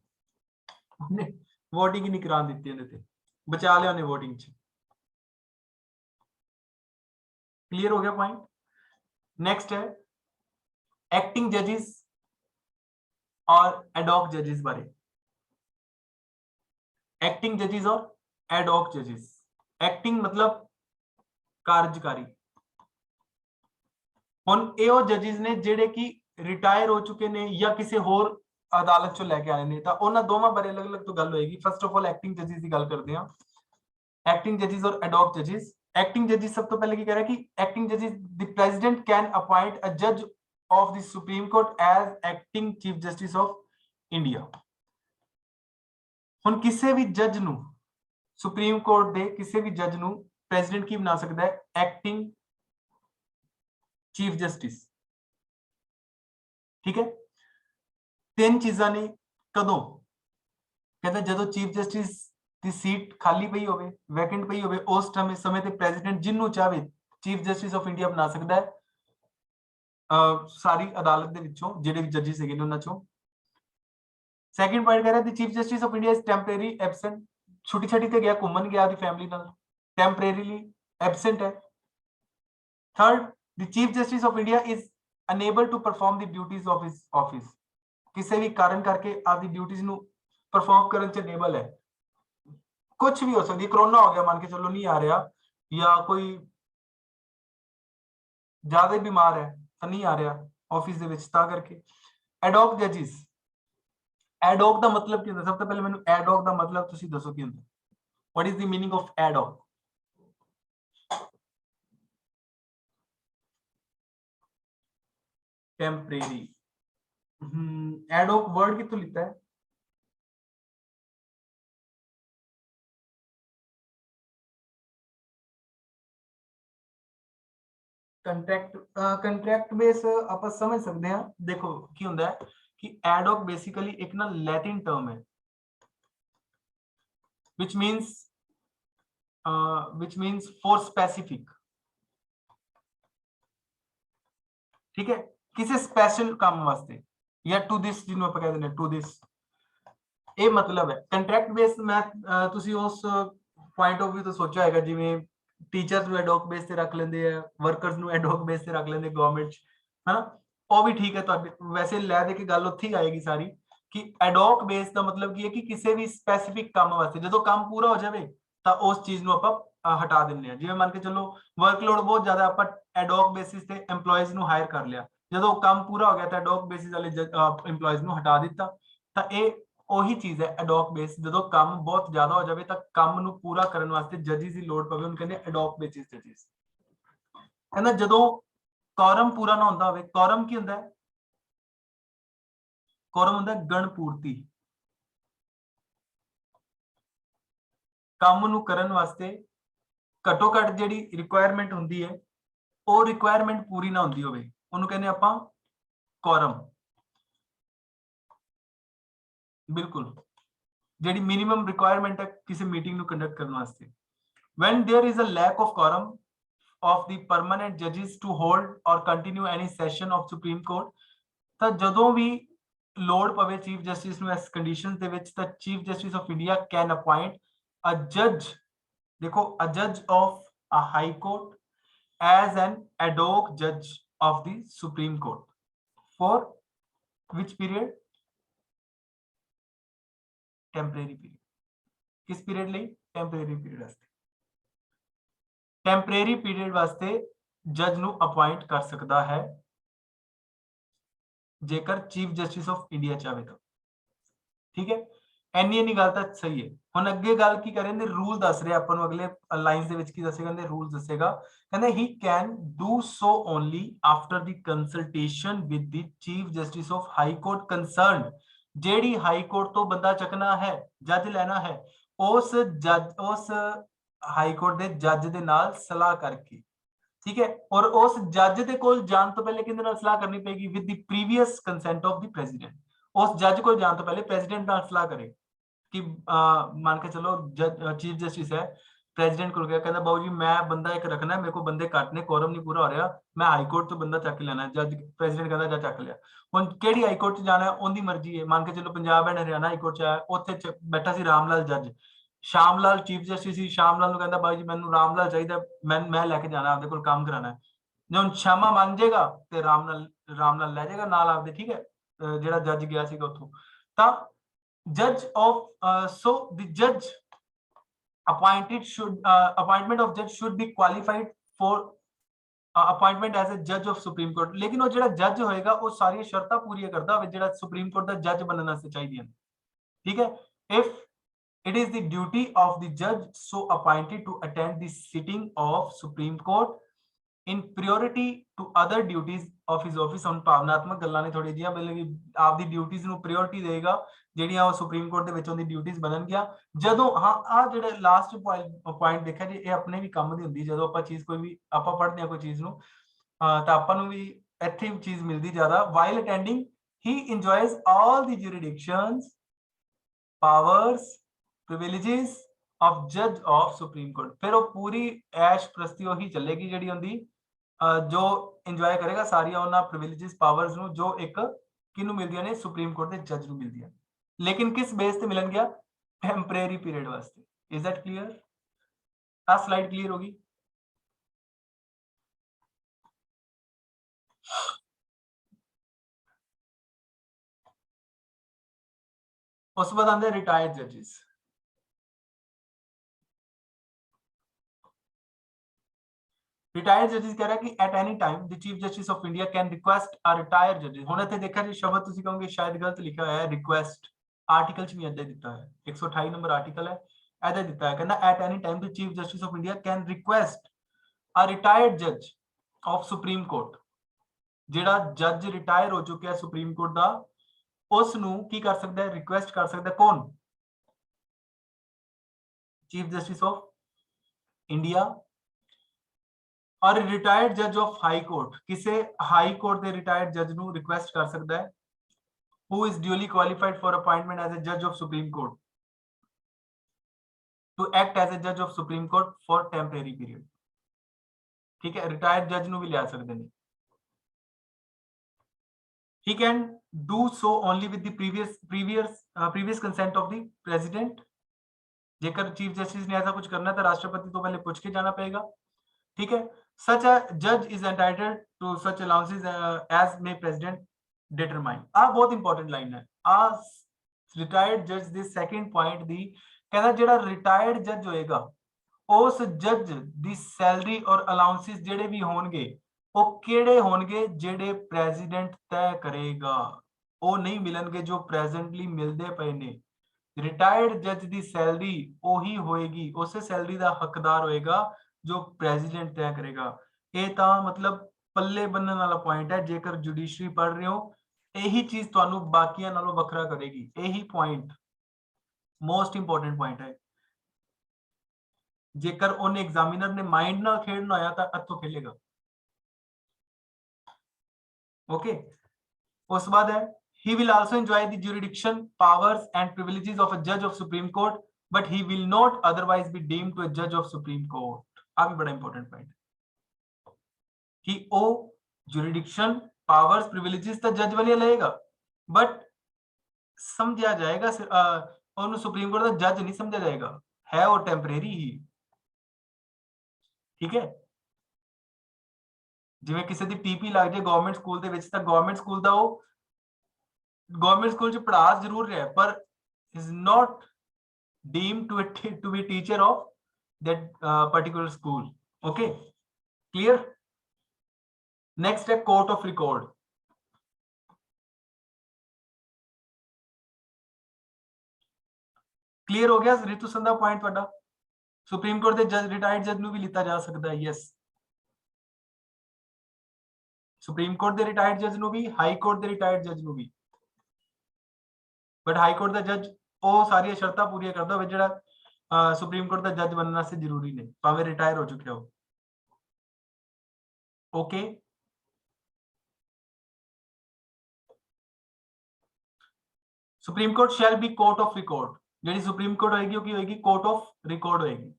ਉਹਨੇ ਵੋਟਿੰਗ ਹੀ ਨਹੀਂ ਕਰਾਉਣ ਦਿੱਤੀ, ਇਹਦੇ ਤੇ ਬਚਾ ਲਿਆ ਉਹਨੇ ਵੋਟਿੰਗ ਚ। क्लियर हो गया पॉइंट। नेक्स्ट है एक्टिंग जजेस और एडॉक जजेस बारे। एक्टिंग जजेस और एडॉक जजेस, एक्टिंग मतलब कार्यकारी, ਹੁਣ ਇਹ ਉਹ ਜजेस ਨੇ ਜਿਹੜੇ ਕਿ ਰਿਟਾਇਰ ਹੋ ਚੁੱਕੇ ਨੇ ਜਾਂ ਕਿਸੇ ਹੋਰ ਅਦਾਲਤ ਚੋਂ ਲੈ ਕੇ ਆਏ ਨੇ, ਤਾਂ ਉਹਨਾਂ ਦੋਵਾਂ ਬਾਰੇ ਅਲੱਗ-ਅਲੱਗ ਤੋਂ ਗੱਲ ਹੋਏਗੀ। ਫਸਟ ਆਫ ਆਲ एक्टिंग जजेस ਦੀ ਗੱਲ ਕਰਦੇ ਹਾਂ, एक्टिंग जजेस और एडॉक जजेस। एक्टिंग जजेस सब तो पहले की कह रहा है कि एक्टिंग जजेस the president can appoint a जज of the supreme court as acting chief justice of India. ਹੁਣ ਕਿਸੇ ਵੀ ਜੱਜ ਨੂੰ, ਸੁਪਰੀਮ ਕੋਰਟ ਦੇ ਕਿਸੇ ਵੀ ਜੱਜ ਨੂੰ ਪ੍ਰੈਜ਼ੀਡੈਂਟ ਕੀ ਬਣਾ ਸਕਦਾ ਹੈ, ਐਕਟਿੰਗ ਚੀਫ ਜਸਟਿਸ। ठीक है, 3 चीज़ां ने कदों, कहते ਜਦੋਂ ਚੀਫ ਜਸਟਿਸ ਦੀ ਸੀਟ ਖਾਲੀ ਪਈ ਹੋਵੇ, ਵੈਕੈਂਟ ਪਈ ਹੋਵੇ, ਉਸ ਸਮੇਂ ਤੇ ਪ੍ਰੈਜ਼ੀਡੈਂਟ ਜਿੰਨੂੰ ਚਾਹੇ ਚੀਫ ਜਸਟਿਸ ਆਫ ਇੰਡੀਆ ਬਣਾ ਸਕਦਾ ਹੈ ਸਾਰੀ ਅਦਾਲਤ ਦੇ ਵਿੱਚੋਂ ਜਿਹੜੇ ਵੀ ਜੱਜੀ ਸੀਗੇ ਨੇ ਉਹਨਾਂ ਚੋਂ। ਸੈਕੰਡ ਪੁਆਇੰਟ ਕਹ ਰਿਹਾ ਦੀ chief justice of India is temporary absent, ਛੁੱਟੀ ਛੱਟੀ ਤੇ ਗਿਆ, ਘੁੰਮਣ ਗਿਆ ਦੀ ਫੈਮਿਲੀ ਨਾਲ, ਟੈਂਪਰੇਰੀਲੀ ਐਬਸੈਂਟ ਹੈ। Third, the chief justice of India is unable to perform the duties of his office, ਕਿਸੇ ਵੀ ਕਾਰਨ ਕਰਕੇ ਆਪਦੀ ਡਿਊਟੀਆਂ ਨੂੰ ਪਰਫਾਰਮ ਕਰਨ ਚ ਅਨੇਬਲ ਹੈ। ਕੁਝ ਵੀ ਹੋ ਸਕਦੀ, ਕਰੋਨਾ ਹੋ ਗਿਆ ਮੰਨ ਕੇ ਚੱਲੋ ਨਹੀਂ ਆ ਰਿਹਾ, ਜਾਂ ਕੋਈ ਜ਼ਿਆਦਾ ਹੀ ਬਿਮਾਰ ਹੈ ਤਾਂ ਨਹੀਂ ਆ ਰਿਹਾ ਆਫਿਸ ਦੇ ਵਿੱਚ, ਤਾਂ ਕਰਕੇ। ਐਡੌਕ ਜੱਜਿਸ, ਐਡੌਕ ਦਾ ਮਤਲਬ ਕੀ ਹੁੰਦਾ? ਸਭ ਤੋਂ ਪਹਿਲੇ ਮੈਨੂੰ ਐਡੌਕ ਦਾ ਮਤਲਬ ਤੁਸੀਂ ਦੱਸੋ ਕੀ ਹੁੰਦਾ? what is the meaning of ad-hoc? Temporary. ad-hoc word कितों लिखता है? ਕੰਟਰੈਕਟ ਬੇਸ ਆਪਾਂ ਸਮਝ ਸਕਦੇ ਹਾਂ। ਦੇਖੋ ਕੀ ਹੁੰਦਾ ਹੈ ਕਿ ad-hoc ਬੇਸਿਕਲੀ ਇੱਕ ਨਾ ਲੈਟਿਨ ਟਰਮ ਹੈ which means for specific, ठीक है, किसी स्पेशल काम वास्ते, या टू दिस ਜਿਹਨੂੰ ਆਪਾਂ ਕਹਿੰਦੇ ਨੇ ਟੂ ਦਿਸ, ਇਹ ਮਤਲਬ ਹੈ। ਕੰਟਰੈਕਟ ਬੇਸ ਮੈਂ ਤੁਸੀਂ ਉਸ ਪੁਆਇੰਟ ਆਫ View ਤੋਂ ਸੋਚਿਆ ਹੋਏਗਾ ਜਿਵੇਂ ਟੀਚਰਸ ਨੂੰ ਐਡਹੌਕ ਬੇਸ ਤੇ ਰੱਖ ਲੈਂਦੇ ਆ, ਵਰਕਰਸ ਨੂੰ ਐਡਹੌਕ ਬੇਸ ਤੇ ਰੱਖ ਲੈਂਦੇ ਗਵਰਨਮੈਂਟ ਚ, ਹਨਾ, ਉਹ ਵੀ ਠੀਕ ਹੈ ਤੁਹਾਡੇ, ਵੈਸੇ ਲੈ ਦੇ ਕੇ ਗੱਲ ਉੱਥੇ ਹੀ ਆਏਗੀ ਸਾਰੀ ਕਿ ਐਡਹੌਕ ਬੇਸ ਦਾ ਮਤਲਬ ਕੀ ਹੈ ਕਿ ਕਿਸੇ ਵੀ ਸਪੈਸੀਫਿਕ ਕੰਮ ਵਾਸਤੇ ਜਦੋਂ ਕੰਮ ਪੂਰਾ ਹੋ ਜਾਵੇ ਤਾਂ ਉਸ ਚੀਜ਼ ਨੂੰ ਆਪਾਂ ਹਟਾ ਦਿੰਦੇ ਆ। ਜਿਵੇਂ ਮੰਨ ਕੇ ਚੱਲੋ ਵਰਕਲੋਡ ਬਹੁਤ ਜ਼ਿਆਦਾ, ਆਪਾਂ ਐਡਹੌਕ ਬੇਸਿਸ ਤੇ EMPLOYEES ਨੂੰ ਹਾਇਰ ਕਰ ਲਿਆ, ਜਦੋਂ ਕੰਮ ਪੂਰਾ ਹੋ ਗਿਆ ਤਾਂ ਐਡਹੌਕ ਬੇਸਿਸ ਵਾਲੇ EMPLOYEES ਨੂੰ ਹਟਾ ਦਿੱਤਾ। ਤਾਂ ਇਹ ਉਹੀ ਚੀਜ਼ ਹੈ ਐਡਹੌਕ ਬੇਸ, ਜਦੋਂ ਕੰਮ ਬਹੁਤ ਜ਼ਿਆਦਾ ਹੋ ਜਾਵੇ ਤਾਂ ਕੰਮ ਨੂੰ ਪੂਰਾ ਕਰਨ ਵਾਸਤੇ ਜੱਜਿਸ ਦੀ ਲੋੜ ਪਵੇ, ਉਹਨੂੰ ਕਹਿੰਦੇ ਐਡਹੌਕ ਬੇਸਿਸ ਜੱਜਿਸ। ਕਹਿੰਦਾ ਜਦੋਂ ਕੋਰਮ ਪੂਰਾ ਨਾ ਹੁੰਦਾ ਹੋਵੇ, ਕੋਰਮ ਕੀ ਹੁੰਦਾ ਹੈ? ਕੋਰਮ ਹੁੰਦਾ ਗਣ ਪੂਰਤੀ, ਕੰਮ ਨੂੰ ਕਰਨ ਵਾਸਤੇ ਘੱਟੋ ਘੱਟ ਜਿਹੜੀ ਰਿਕੁਆਇਰਮੈਂਟ ਹੁੰਦੀ ਹੈ ਉਹ ਰਿਕੁਆਇਰਮੈਂਟ ਪੂਰੀ ਨਾ ਹੁੰਦੀ ਹੋਵੇ, ਉਹਨੂੰ ਕਹਿੰਦੇ ਆਪਾਂ ਕੋਰਮ। ਬਿਲਕੁਲ, ਜਿਹੜੀ ਮਿਨੀਮਮ ਰਿਕੁਆਇਰਮੈਂਟ ਹੈ ਕਿਸੇ ਮੀਟਿੰਗ ਨੂੰ ਕੰਡਕਟ ਕਰਨ ਵਾਸਤੇ। when there is a lack of quorum of the permanent judges to hold or continue any session of Supreme Court, ਤਾਂ ਜਦੋਂ ਵੀ ਲੋੜ ਪਵੇ ਚੀਫ ਜਸਟਿਸ ਨੂੰ ਇਸ ਕੰਡੀਸ਼ਨਸ ਦੇ ਵਿੱਚ, ਤਾਂ chief justice of India can appoint a ਜੱਜ, ਦੇਖੋ ਅ ਜੱਜ of a high court as an ad hoc judge of the Supreme Court for which period? Temporary period। किस पीरियड ਲਈ? Temporary period ਵਾਸਤੇ। Temporary period ਵਾਸਤੇ ਜੱਜ ਨੂੰ ਅਪਾਇੰਟ ਕਰ ਸਕਦਾ ਹੈ ਜੇਕਰ ਚੀਫ ਜਸਟਿਸ ਆਫ ਇੰਡੀਆ ਚਾਹੇ ਤਾਂ, ਠੀਕ ਹੈ। ਇੰਨੀ ਗੱਲ ਤਾਂ ਸਹੀ ਹੈ। ਹੁਣ ਅੱਗੇ ਗੱਲ ਕੀ ਕरेंगे? ਰੂਲ ਦੱਸ ਰਿਹਾ ਆਪਾਂ ਨੂੰ, ਅਗਲੇ ਲਾਈਨਸ ਦੇ ਵਿੱਚ ਕੀ ਦੱਸੇਗਾ? ਕਹਿੰਦੇ ਰੂਲ ਦੱਸੇਗਾ, ਕਹਿੰਦੇ ਹੀ can do so only after the consultation with the chief justice of high court concerned, ਜਿਹੜੀ ਹਾਈ ਕੋਰਟ ਤੋਂ ਬੰਦਾ ਚੱਕਣਾ ਹੈ, ਜੱਜ ਲੈਣਾ ਹੈ, ਉਸ ਜੱਜ, ਉਸ ਹਾਈ ਕੋਰਟ ਦੇ ਜੱਜ ਦੇ ਨਾਲ ਸਲਾਹ ਕਰਕੇ, ठीक है। और उस जज ਦੇ ਕੋਲ ਜਾਣ ਤੋਂ ਪਹਿਲੇ ਕਿਹਦੇ ਨਾਲ ਸਲਾਹ ਕਰਨੀ ਪਏਗੀ? With the previous consent of the president. ਉਸ ਜੱਜ ਕੋਲ ਜਾਣ ਤੋਂ ਪਹਿਲੇ ਪ੍ਰੈਜ਼ੀਡੈਂਟ ਨਾਲ ਸਲਾਹ ਕਰੇ ਕਿ ਮੰਨ ਕੇ ਚਲੋ ਚੀਫ ਜਸਟਿਸ ਹੈ, ਪ੍ਰੈਜ਼ੀਡੈਂਟ ਕੋਲ ਗਿਆ, ਕਹਿੰਦਾ ਬਾਊ ਜੀ ਮੈਂ ਬੰਦਾ ਇੱਕ ਰੱਖਣਾ, ਮੇਰੇ ਕੋਲ ਬੰਦੇ ਘੱਟ ਨੇ, ਕੋਰਮ ਨਹੀਂ ਪੂਰਾ ਹੋ ਰਿਹਾ, ਮੈਂ ਹਾਈ ਕੋਰਟ ਤੋਂ ਬੰਦਾ ਚੱਕ ਲੈਣਾ। ਜੱਜ ਪ੍ਰੈਜ਼ੀਡੈਂਟ ਕਹਿੰਦਾ ਜਾ ਚੱਕ ਲਿਆ। ਹੁਣ ਕਿਹੜੀ ਹਾਈ ਕੋਰਟ 'ਚ ਜਾਣਾ ਉਹਦੀ ਮਰਜ਼ੀ ਹੈ। ਮੰਨ ਕੇ ਚਲੋ Punjab and Haryana high court 'ਚ ਆਇਆ, ਉੱਥੇ ਬੈਠਾ ਸੀ ਰਾਮ ਲਾਲ ਜੱਜ, ਸ਼ਾਮ ਲਾਲ ਚੀਫ ਜਸਟਿਸ ਸੀ। ਸ਼ਾਮ ਲਾਲ ਨੂੰ ਕਹਿੰਦਾ ਬਾਈ ਜੀ ਮੈਨੂੰ ਰਾਮ ਲਾਲ ਚਾਹੀਦਾ, ਮੈਂ ਲੈ ਕੇ ਜਾਣਾ, ਆਪਦੇ ਕੋਲ ਕੰਮ ਕਰਾਣਾ ਹੈ। ਜੇ ਹੁਣ ਸ਼ਾਮਾ ਮੰਨ ਜਾਏਗਾ ਤੇ ਰਾਮ ਨਾਲ ਲੈ ਜਾਏਗਾ ਨਾਲ ਆਪਦੇ, ਠੀਕ ਹੈ, ਜਿਹੜਾ ਜੱਜ ਗਿਆ ਸੀਗਾ ਉੱਥੋਂ। ਤਾਂ judge of so the judge appointment of judge should be qualified for appointment as a judge of Supreme Court। लेकिन वो ਜਿਹੜਾ ਜੱਜ ਹੋਏਗਾ ਉਹ ਸਾਰੀਆਂ ਸ਼ਰਤਾਂ ਪੂਰੀਆਂ ਕਰਦਾ ਹੋਵੇ ਜਿਹੜਾ ਸੁਪਰੀਮ ਕੋਰਟ ਦਾ ਜੱਜ ਬਣਨ ਵਾਸਤੇ ਚਾਹੀਦੀਆਂ ਨੇ, ਠੀਕ ਹੈ। if it is the duty of the judge so appointed to attend the sitting of Supreme Court in priority to other duties of his office। ਹੁਣ ਭਾਵਨਾਤਮਕ ਗੱਲਾਂ ਨੇ ਥੋੜੀ ਜਿਹੀਆਂ, ਮਤਲਬ ਕਿ ਆਪਦੀ ਡਿਊਟੀਆਂ ਨੂੰ ਪ੍ਰਾਇੋਰਟੀ ਦੇਗਾ ਜਿਹੜੀਆਂ ਉਹ ਸੁਪਰੀਮ ਕੋਰਟ ਦੇ ਵਿੱਚ ਉਹਦੀ ਡਿਊਟੀਆਂ ਬਣਨਗੀਆਂ। ਜਦੋਂ ਆ ਜਿਹੜੇ ਲਾਸਟ ਪੁਆਇੰਟ ਦੇਖਿਆ ਜੀ, ਇਹ ਆਪਣੇ ਵੀ ਕੰਮ ਦੀ ਹੁੰਦੀ। ਜਦੋਂ ਆਪਾਂ ਚੀਜ਼ ਕੋਈ ਵੀ ਆਪਾਂ ਪੜ੍ਹਦੇ ਹਾਂ ਕੋਈ ਚੀਜ਼ ਨੂੰ ਤਾਂ ਆਪਾਂ ਨੂੰ ਵੀ ਇੱਥੇ ਵੀ ਚੀਜ਼ ਮਿਲਦੀ ਜ਼ਿਆਦਾ। while attending he enjoys all the jurisdictions, powers, privileges of judge of supreme court। फिर वो पूरी ऐश प्रस्ती ही चलेगी ਜਿਹੜੀ ਹੁੰਦੀ जो ਇੰਜੋਏ ਕਰੇਗਾ ਸਾਰੀਆਂ ਉਹਨਾਂ ਪ੍ਰਿਵਿਲੇजेस ਪਾਵਰਸ ਨੂੰ ਜੋ ਇੱਕ ਕਿਹਨੂੰ ਮਿਲਦੀਆਂ ਨੇ ਸੁਪਰੀਮ ਕੋਰਟ ਦੇ ਜੱਜ ਨੂੰ ਮਿਲਦੀਆਂ ਲੇਕਿਨ ਕਿਸ ਬੇਸ ਤੇ ਮਿਲਣਗੀਆਂ ਟੈਂਪਰੇਰੀ ਪੀਰੀਅਡ ਵਾਸਤੇ। Is that clear? ਆ ਸਲਾਈਡ ਕਲੀਅਰ ਹੋਗੀ? ਉਸ ਤੋਂ ਬਾਅਦ ਆਉਂਦੇ ਰਿਟਾਇਰਡ ਜੱਜਿਸ। रिटायर्ड जजेस कह रहा है कि at any time the chief justice of India can request a retired जजेस। हुण इत्थे देखा जी शब्द तुसीं कहोगे शायद गलत लिखा हुआ है, रिक्वेस्ट आर्टिकल च भी ऐसे दिता है, 128 नंबर आर्टिकल है, ऐसे दिता है, कहना at any time the chief justice of India can request a retired जज ऑफ सुप्रीम कोर्ट। जिहड़ा जज रिटायर हो चुका है सुप्रीम कोर्ट दा, उस नूं की कर सकदा है, रिक्वेस्ट कर सकदा है। कौन? चीफ जस्टिस ऑफ इंडिया और रिटायर्ड जज ऑफ हाई कोर्ट किसे हाई कोर्ट के रिटायर्ड जज नूं रिक्वेस्ट कर सकता है who is duly qualified for appointment as a जज of Supreme Court to act as a जज of Supreme court for temporary period. ठीक है, रिटायर्ड जज नूं भी लिया सकते हैं। he can do so only with the previous consent of the president। जेकर चीफ जस्टिस ने ऐसा कुछ करना है तो राष्ट्रपति तो पहले पूछ के जाना पड़ेगा। ठीक है, such a judge is entitled to such allowances as may president determine। आ बहुत इंपॉर्टेंट लाइन है। आ रिटायर्ड जज दी सेकंड पॉइंट दी कहना जेड़ा रिटायर्ड जज होएगा उस जज दी सैलरी और अलाउंसेस जेड़े भी होंगे वो केड़े होंगे जेड़े प्रेसिडेंट तय करेगा, वो नहीं मिलणगे जो प्रेजेंटली मिलते पे ने। रिटायर्ड जज दी सैलरी ओही होएगी, उस सैलरी दा हकदार होएगा जो प्रेसिडेंट तय करेगा। ये तो मतलब पल्ले बनने वाला पॉइंट है। जेकर जुडिशरी पढ़ रहे हो यही चीज तुहानू बाकियां नालों वखरा करेगी। यही पॉइंट मोस्ट इंपोर्टेंट पॉइंट है। जेकर उन एग्जामिनर ने माइंड ना खेलना होया तो अत्तो खेलेगा। ओके, उस बाद है he will also enjoy the jurisdiction, powers and privileges of a judge of supreme court but he will not otherwise be deemed to a judge of supreme court। आ भी बड़ा इंपॉर्टेंट पॉइंट कि ओ जुरिडिक्शन, पावर्स, प्रिविलेजेस तो जज वाले लेगा बट समझा जाएगा उन्होंने सुप्रीम कोर्ट का जज नहीं समझा जाएगा, है वो टेम्परेरी ही। ठीक है, जिवें किसी दी टीपी लग जाए गवर्नमेंट स्कूल दे विच तां गवर्नमेंट स्कूल दा वो गवर्नमेंट स्कूल च पढ़ा जरूर रहा है पर is not deemed to be teacher of that particular school. Okay, clear? Next है कोर्ट ऑफ रिकॉर्ड। क्लियर हो गया रितु संधा पॉइंट वाला? सुप्रीम कोर्ट के जज रिटायर्ड जज नूं भी लिता जा सकता है। यस, सुप्रीम कोर्ट के रिटायर्ड जज नूं भी, हाई कोर्ट के रिटायर्ड जज नूं भी। बट हाई कोर्ट का जज वो सारी शर्तां पूरी करता हो जिहड़ा सुप्रीम कोर्ट का जज बनने वास्ते जरूरी नहीं, भावें रिटायर हो चुके हो। Okay, Supreme Court shall be court of record. जी सुप्रीम कोर्ट होगी की होगी कोर्ट ऑफ रिकॉर्ड होगी।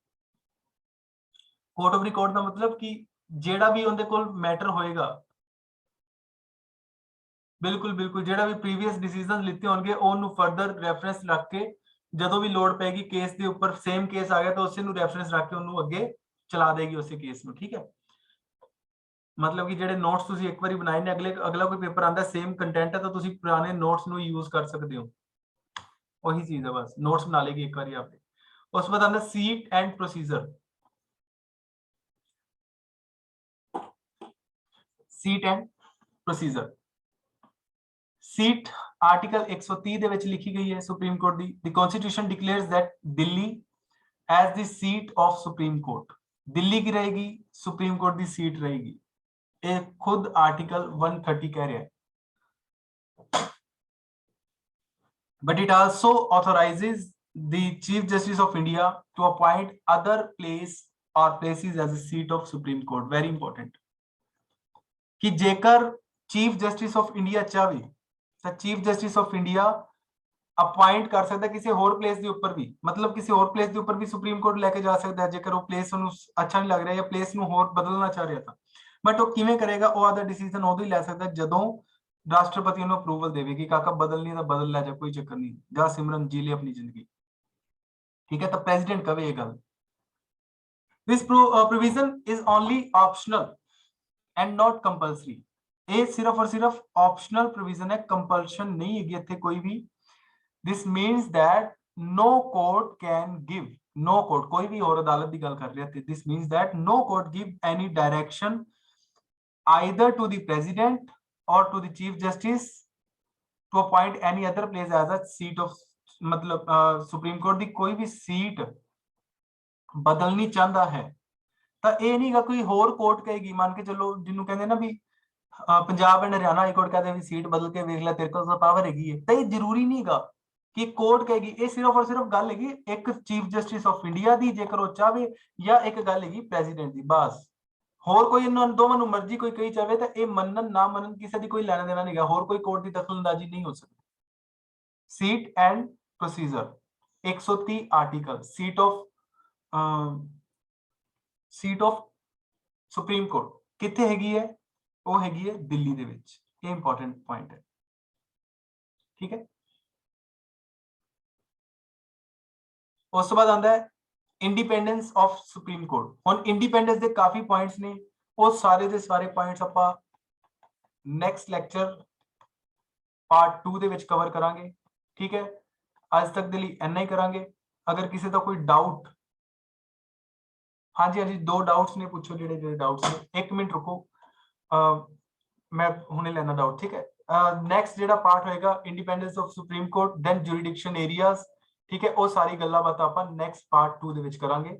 कोर्ट ऑफ रिकॉर्ड का मतलब कि जेड़ा भी उनके कोल मैटर होएगा, बिल्कुल बिल्कुल जेड़ा भी प्रीवियस डिसीजन लिते होंगे उन्होंने फर्दर रेफरेंस रख के जो भी लोड़ पैगी केस के ऊपर सेम केस आ गया तो उसे रेफरेंस रख के उन्होंने अगे चला देगी उस केस में। ठीक है, मतलब कि जेडे नोट्स तुसी एक बार बनाए ने अगला कोई पेपर आता सेम कंटेंट है तो तुसी पुराने नोट्स नु यूज कर सकते हो। वही चीज है, बस नोट्स बना लेगी एक बार आपने। उस बाद आता seat and procedure. Seat and procedure. Seat article 130 ਦੇ ਵਿੱਚ लिखी गई है सुप्रीम कोर्ट दी। The constitution declares that Delhi as the seat of Supreme Court. Delhi की रहेगी, सुप्रीम कोर्ट की सीट रहेगी। ये खुद आर्टिकल 130 कह रहा है। But it also authorizes the Chief Justice of India to appoint other place or places as a seat of Supreme Court। Very important कि जेकर चीफ जस्टिस ऑफ इंडिया चाहे chief justice of India appoint ਕਰ ਸਕਦਾ ਕਿਸੇ ਹੋਰ ਪਲੇਸ ਦੇ ਉੱਪਰ ਵੀ, ਮਤਲਬ ਕਿਸੇ ਹੋਰ ਪਲੇਸ ਦੇ ਉੱਪਰ ਵੀ ਸੁਪਰੀਮ ਕੋਰਟ ਲੈ ਕੇ ਜਾ ਸਕਦਾ ਹੈ ਜੇਕਰ ਉਹ ਪਲੇਸ ਉਹਨੂੰ ਅੱਛਾ ਨਹੀਂ ਲੱਗ ਰਿਹਾ ਜਾਂ ਪਲੇਸ ਨੂੰ ਹੋਰ ਬਦਲਣਾ ਚਾਹ ਰਿਹਾ ਤਾਂ। ਬਟ ਉਹ ਕਿਵੇਂ ਕਰੇਗਾ, ਉਹ ਆਦਾ ਡਿਸੀਜਨ ਉਦੋਂ ਹੀ ਲੈ ਸਕਦਾ ਜਦੋਂ ਰਾਸ਼ਟਰਪਤੀ ਉਹਨੂੰ ਅਪਰੂਵਲ ਦੇਵੇਗੀ, ਕਾਕਾ ਬਦਲਣੀ ਤਾਂ ਬਦਲ ਲੈ ਜਾ, ਕੋਈ ਚੱਕਰ ਨਹੀਂ, ਜਾ ਸਿਮਰਨ ਜੀ ਲੈ ਆਪਣੀ ਜ਼ਿੰਦਗੀ, ਠੀਕ ਹੈ। ਤਾਂ ਪ੍ਰੈਜ਼ੀਡੈਂਟ ਕਵੇ ਇਹ ਗੱਲ। This provision is only optional and not compulsory. ਇਹ ਸਿਰਫ ਔਰ ਸਿਰਫ optional provision ਹੈ, compulsion ਨਹੀਂ ਹੈਗੀ ਇੱਥੇ ਕੋਈ ਵੀ। This means that no court can give, no court, ਕੋਈ ਵੀ ਹੋਰ ਅਦਾਲਤ ਦੀ ਗੱਲ ਕਰ ਰਿਹਾ ਤੇ this means that no court give any direction either to the president or to the chief justice to appoint any other place as a seat of, मतलब सुप्रीम कोर्ट ਦੀ ਕੋਈ ਵੀ ਸੀਟ ਬਦਲਣੀ ਚਾਹੁੰਦਾ ਹੈ ਤਾਂ ਇਹ ਨਹੀਂਗਾ ਕੋਈ ਹੋਰ ਕੋਰਟ ਕਹੇਗੀ, ਮੰਨ ਕੇ ਚੱਲੋ ਜਿਹਨੂੰ ਕਹਿੰਦੇ ਨਾ ਵੀ Punjab and Haryana high court ਕਹਦੇ ਵੀ ਸੀਟ ਬਦਲ ਕੇ ਵੇਖ ਲੈ ਤੇਰੇ ਕੋਲ ਤਾਂ ਪਾਵਰ ਹੈਗੀ ਹੈ, ਤਾਂ ਇਹ ਜ਼ਰੂਰੀ ਨਹੀਂਗਾ ਕਿ ਕੋਰਟ ਕਹੇਗੀ। ਇਹ ਸਿਰਫ ਔਰ ਸਿਰਫ ਗੱਲ ਹੈਗੀ ਇੱਕ ਚੀਫ ਜਸਟਿਸ ਆਫ ਇੰਡੀਆ ਦੀ ਜੇਕਰ ਉਹ ਚਾਹਵੇ, ਜਾਂ ਇੱਕ ਗੱਲ ਹੈਗੀ ਪ੍ਰੈਜ਼ੀਡੈਂਟ ਦੀ, ਬਸ। ਹੋਰ ਕੋਈ ਇਹਨਾਂ ਦੋਵਾਂ ਨੂੰ ਮਰਜ਼ੀ ਕੋਈ ਕਹੀ ਚਾਹਵੇ ਤਾਂ ਇਹ ਮੰਨਣ ਨਾ ਮੰਨਣ ਕਿਸੇ ਦੀ ਕੋਈ ਲੈਣਾ ਦੇਣਾ ਨਹੀਂਗਾ, ਹੋਰ ਕੋਈ ਕੋਰਟ ਦੀ ਦਖਲਅੰਦਾਜ਼ੀ ਨਹੀਂ ਹੋ ਸਕਦੀ। Seat and procedure 130 article, seat of supreme court ਕਿੱਥੇ ਹੈਗੀ ਹੈ, ਉਹ ਹੈਗੀ ਹੈ ਦਿੱਲੀ ਦੇ ਵਿੱਚ। ਇਹ ਇੰਪੋਰਟੈਂਟ ਪੁਆਇੰਟ ਹੈ, ਠੀਕ ਹੈ। ਉਸ ਤੋਂ ਬਾਅਦ ਆਉਂਦਾ ਹੈ ਇੰਡੀਪੈਂਡੈਂਸ ਆਫ ਸੁਪਰੀਮ ਕੋਰਟ। ਹੁਣ ਇੰਡੀਪੈਂਡੈਂਸ ਦੇ ਕਾਫੀ ਪੁਆਇੰਟਸ ਨੇ, ਉਹ ਸਾਰੇ ਦੇ ਸਾਰੇ ਪੁਆਇੰਟਸ ਆਪਾਂ ਨੈਕਸਟ ਲੈਕਚਰ ਪਾਰਟ 2 ਦੇ ਵਿੱਚ ਕਵਰ ਕਰਾਂਗੇ, ਠੀਕ ਹੈ। ਅੱਜ ਤੱਕ ਦੇ ਲਈ ਇੰਨਾ ਹੀ ਕਰਾਂਗੇ। ਅਗਰ ਕਿਸੇ ਦਾ ਕੋਈ ਡਾਊਟ, ਹਾਂਜੀ ਹਾਂਜੀ 2 ਡਾਊਟਸ ਨੇ, ਪੁੱਛੋ ਜਿਹੜੇ ਡਾਊਟਸ ਨੇ। 1 ਮਿੰਟ ਰੁਕੋ, ਮੈਂ ਹੁਣੇ ਲੈਣਾ ਡਾਊਟ, ਠੀਕ ਹੈ। ਨੈਕਸਟ ਜਿਹੜਾ ਪਾਰਟ ਹੋਏਗਾ independence of supreme court, then jurisdiction areas, ਠੀਕ ਹੈ। ਉਹ ਸਾਰੀ ਗੱਲਾਂ ਬਾਤਾਂ ਆਪਾਂ ਨੈਕਸਟ ਪਾਰਟ 2 ਦੇ ਵਿੱਚ ਕਰਾਂਗੇ।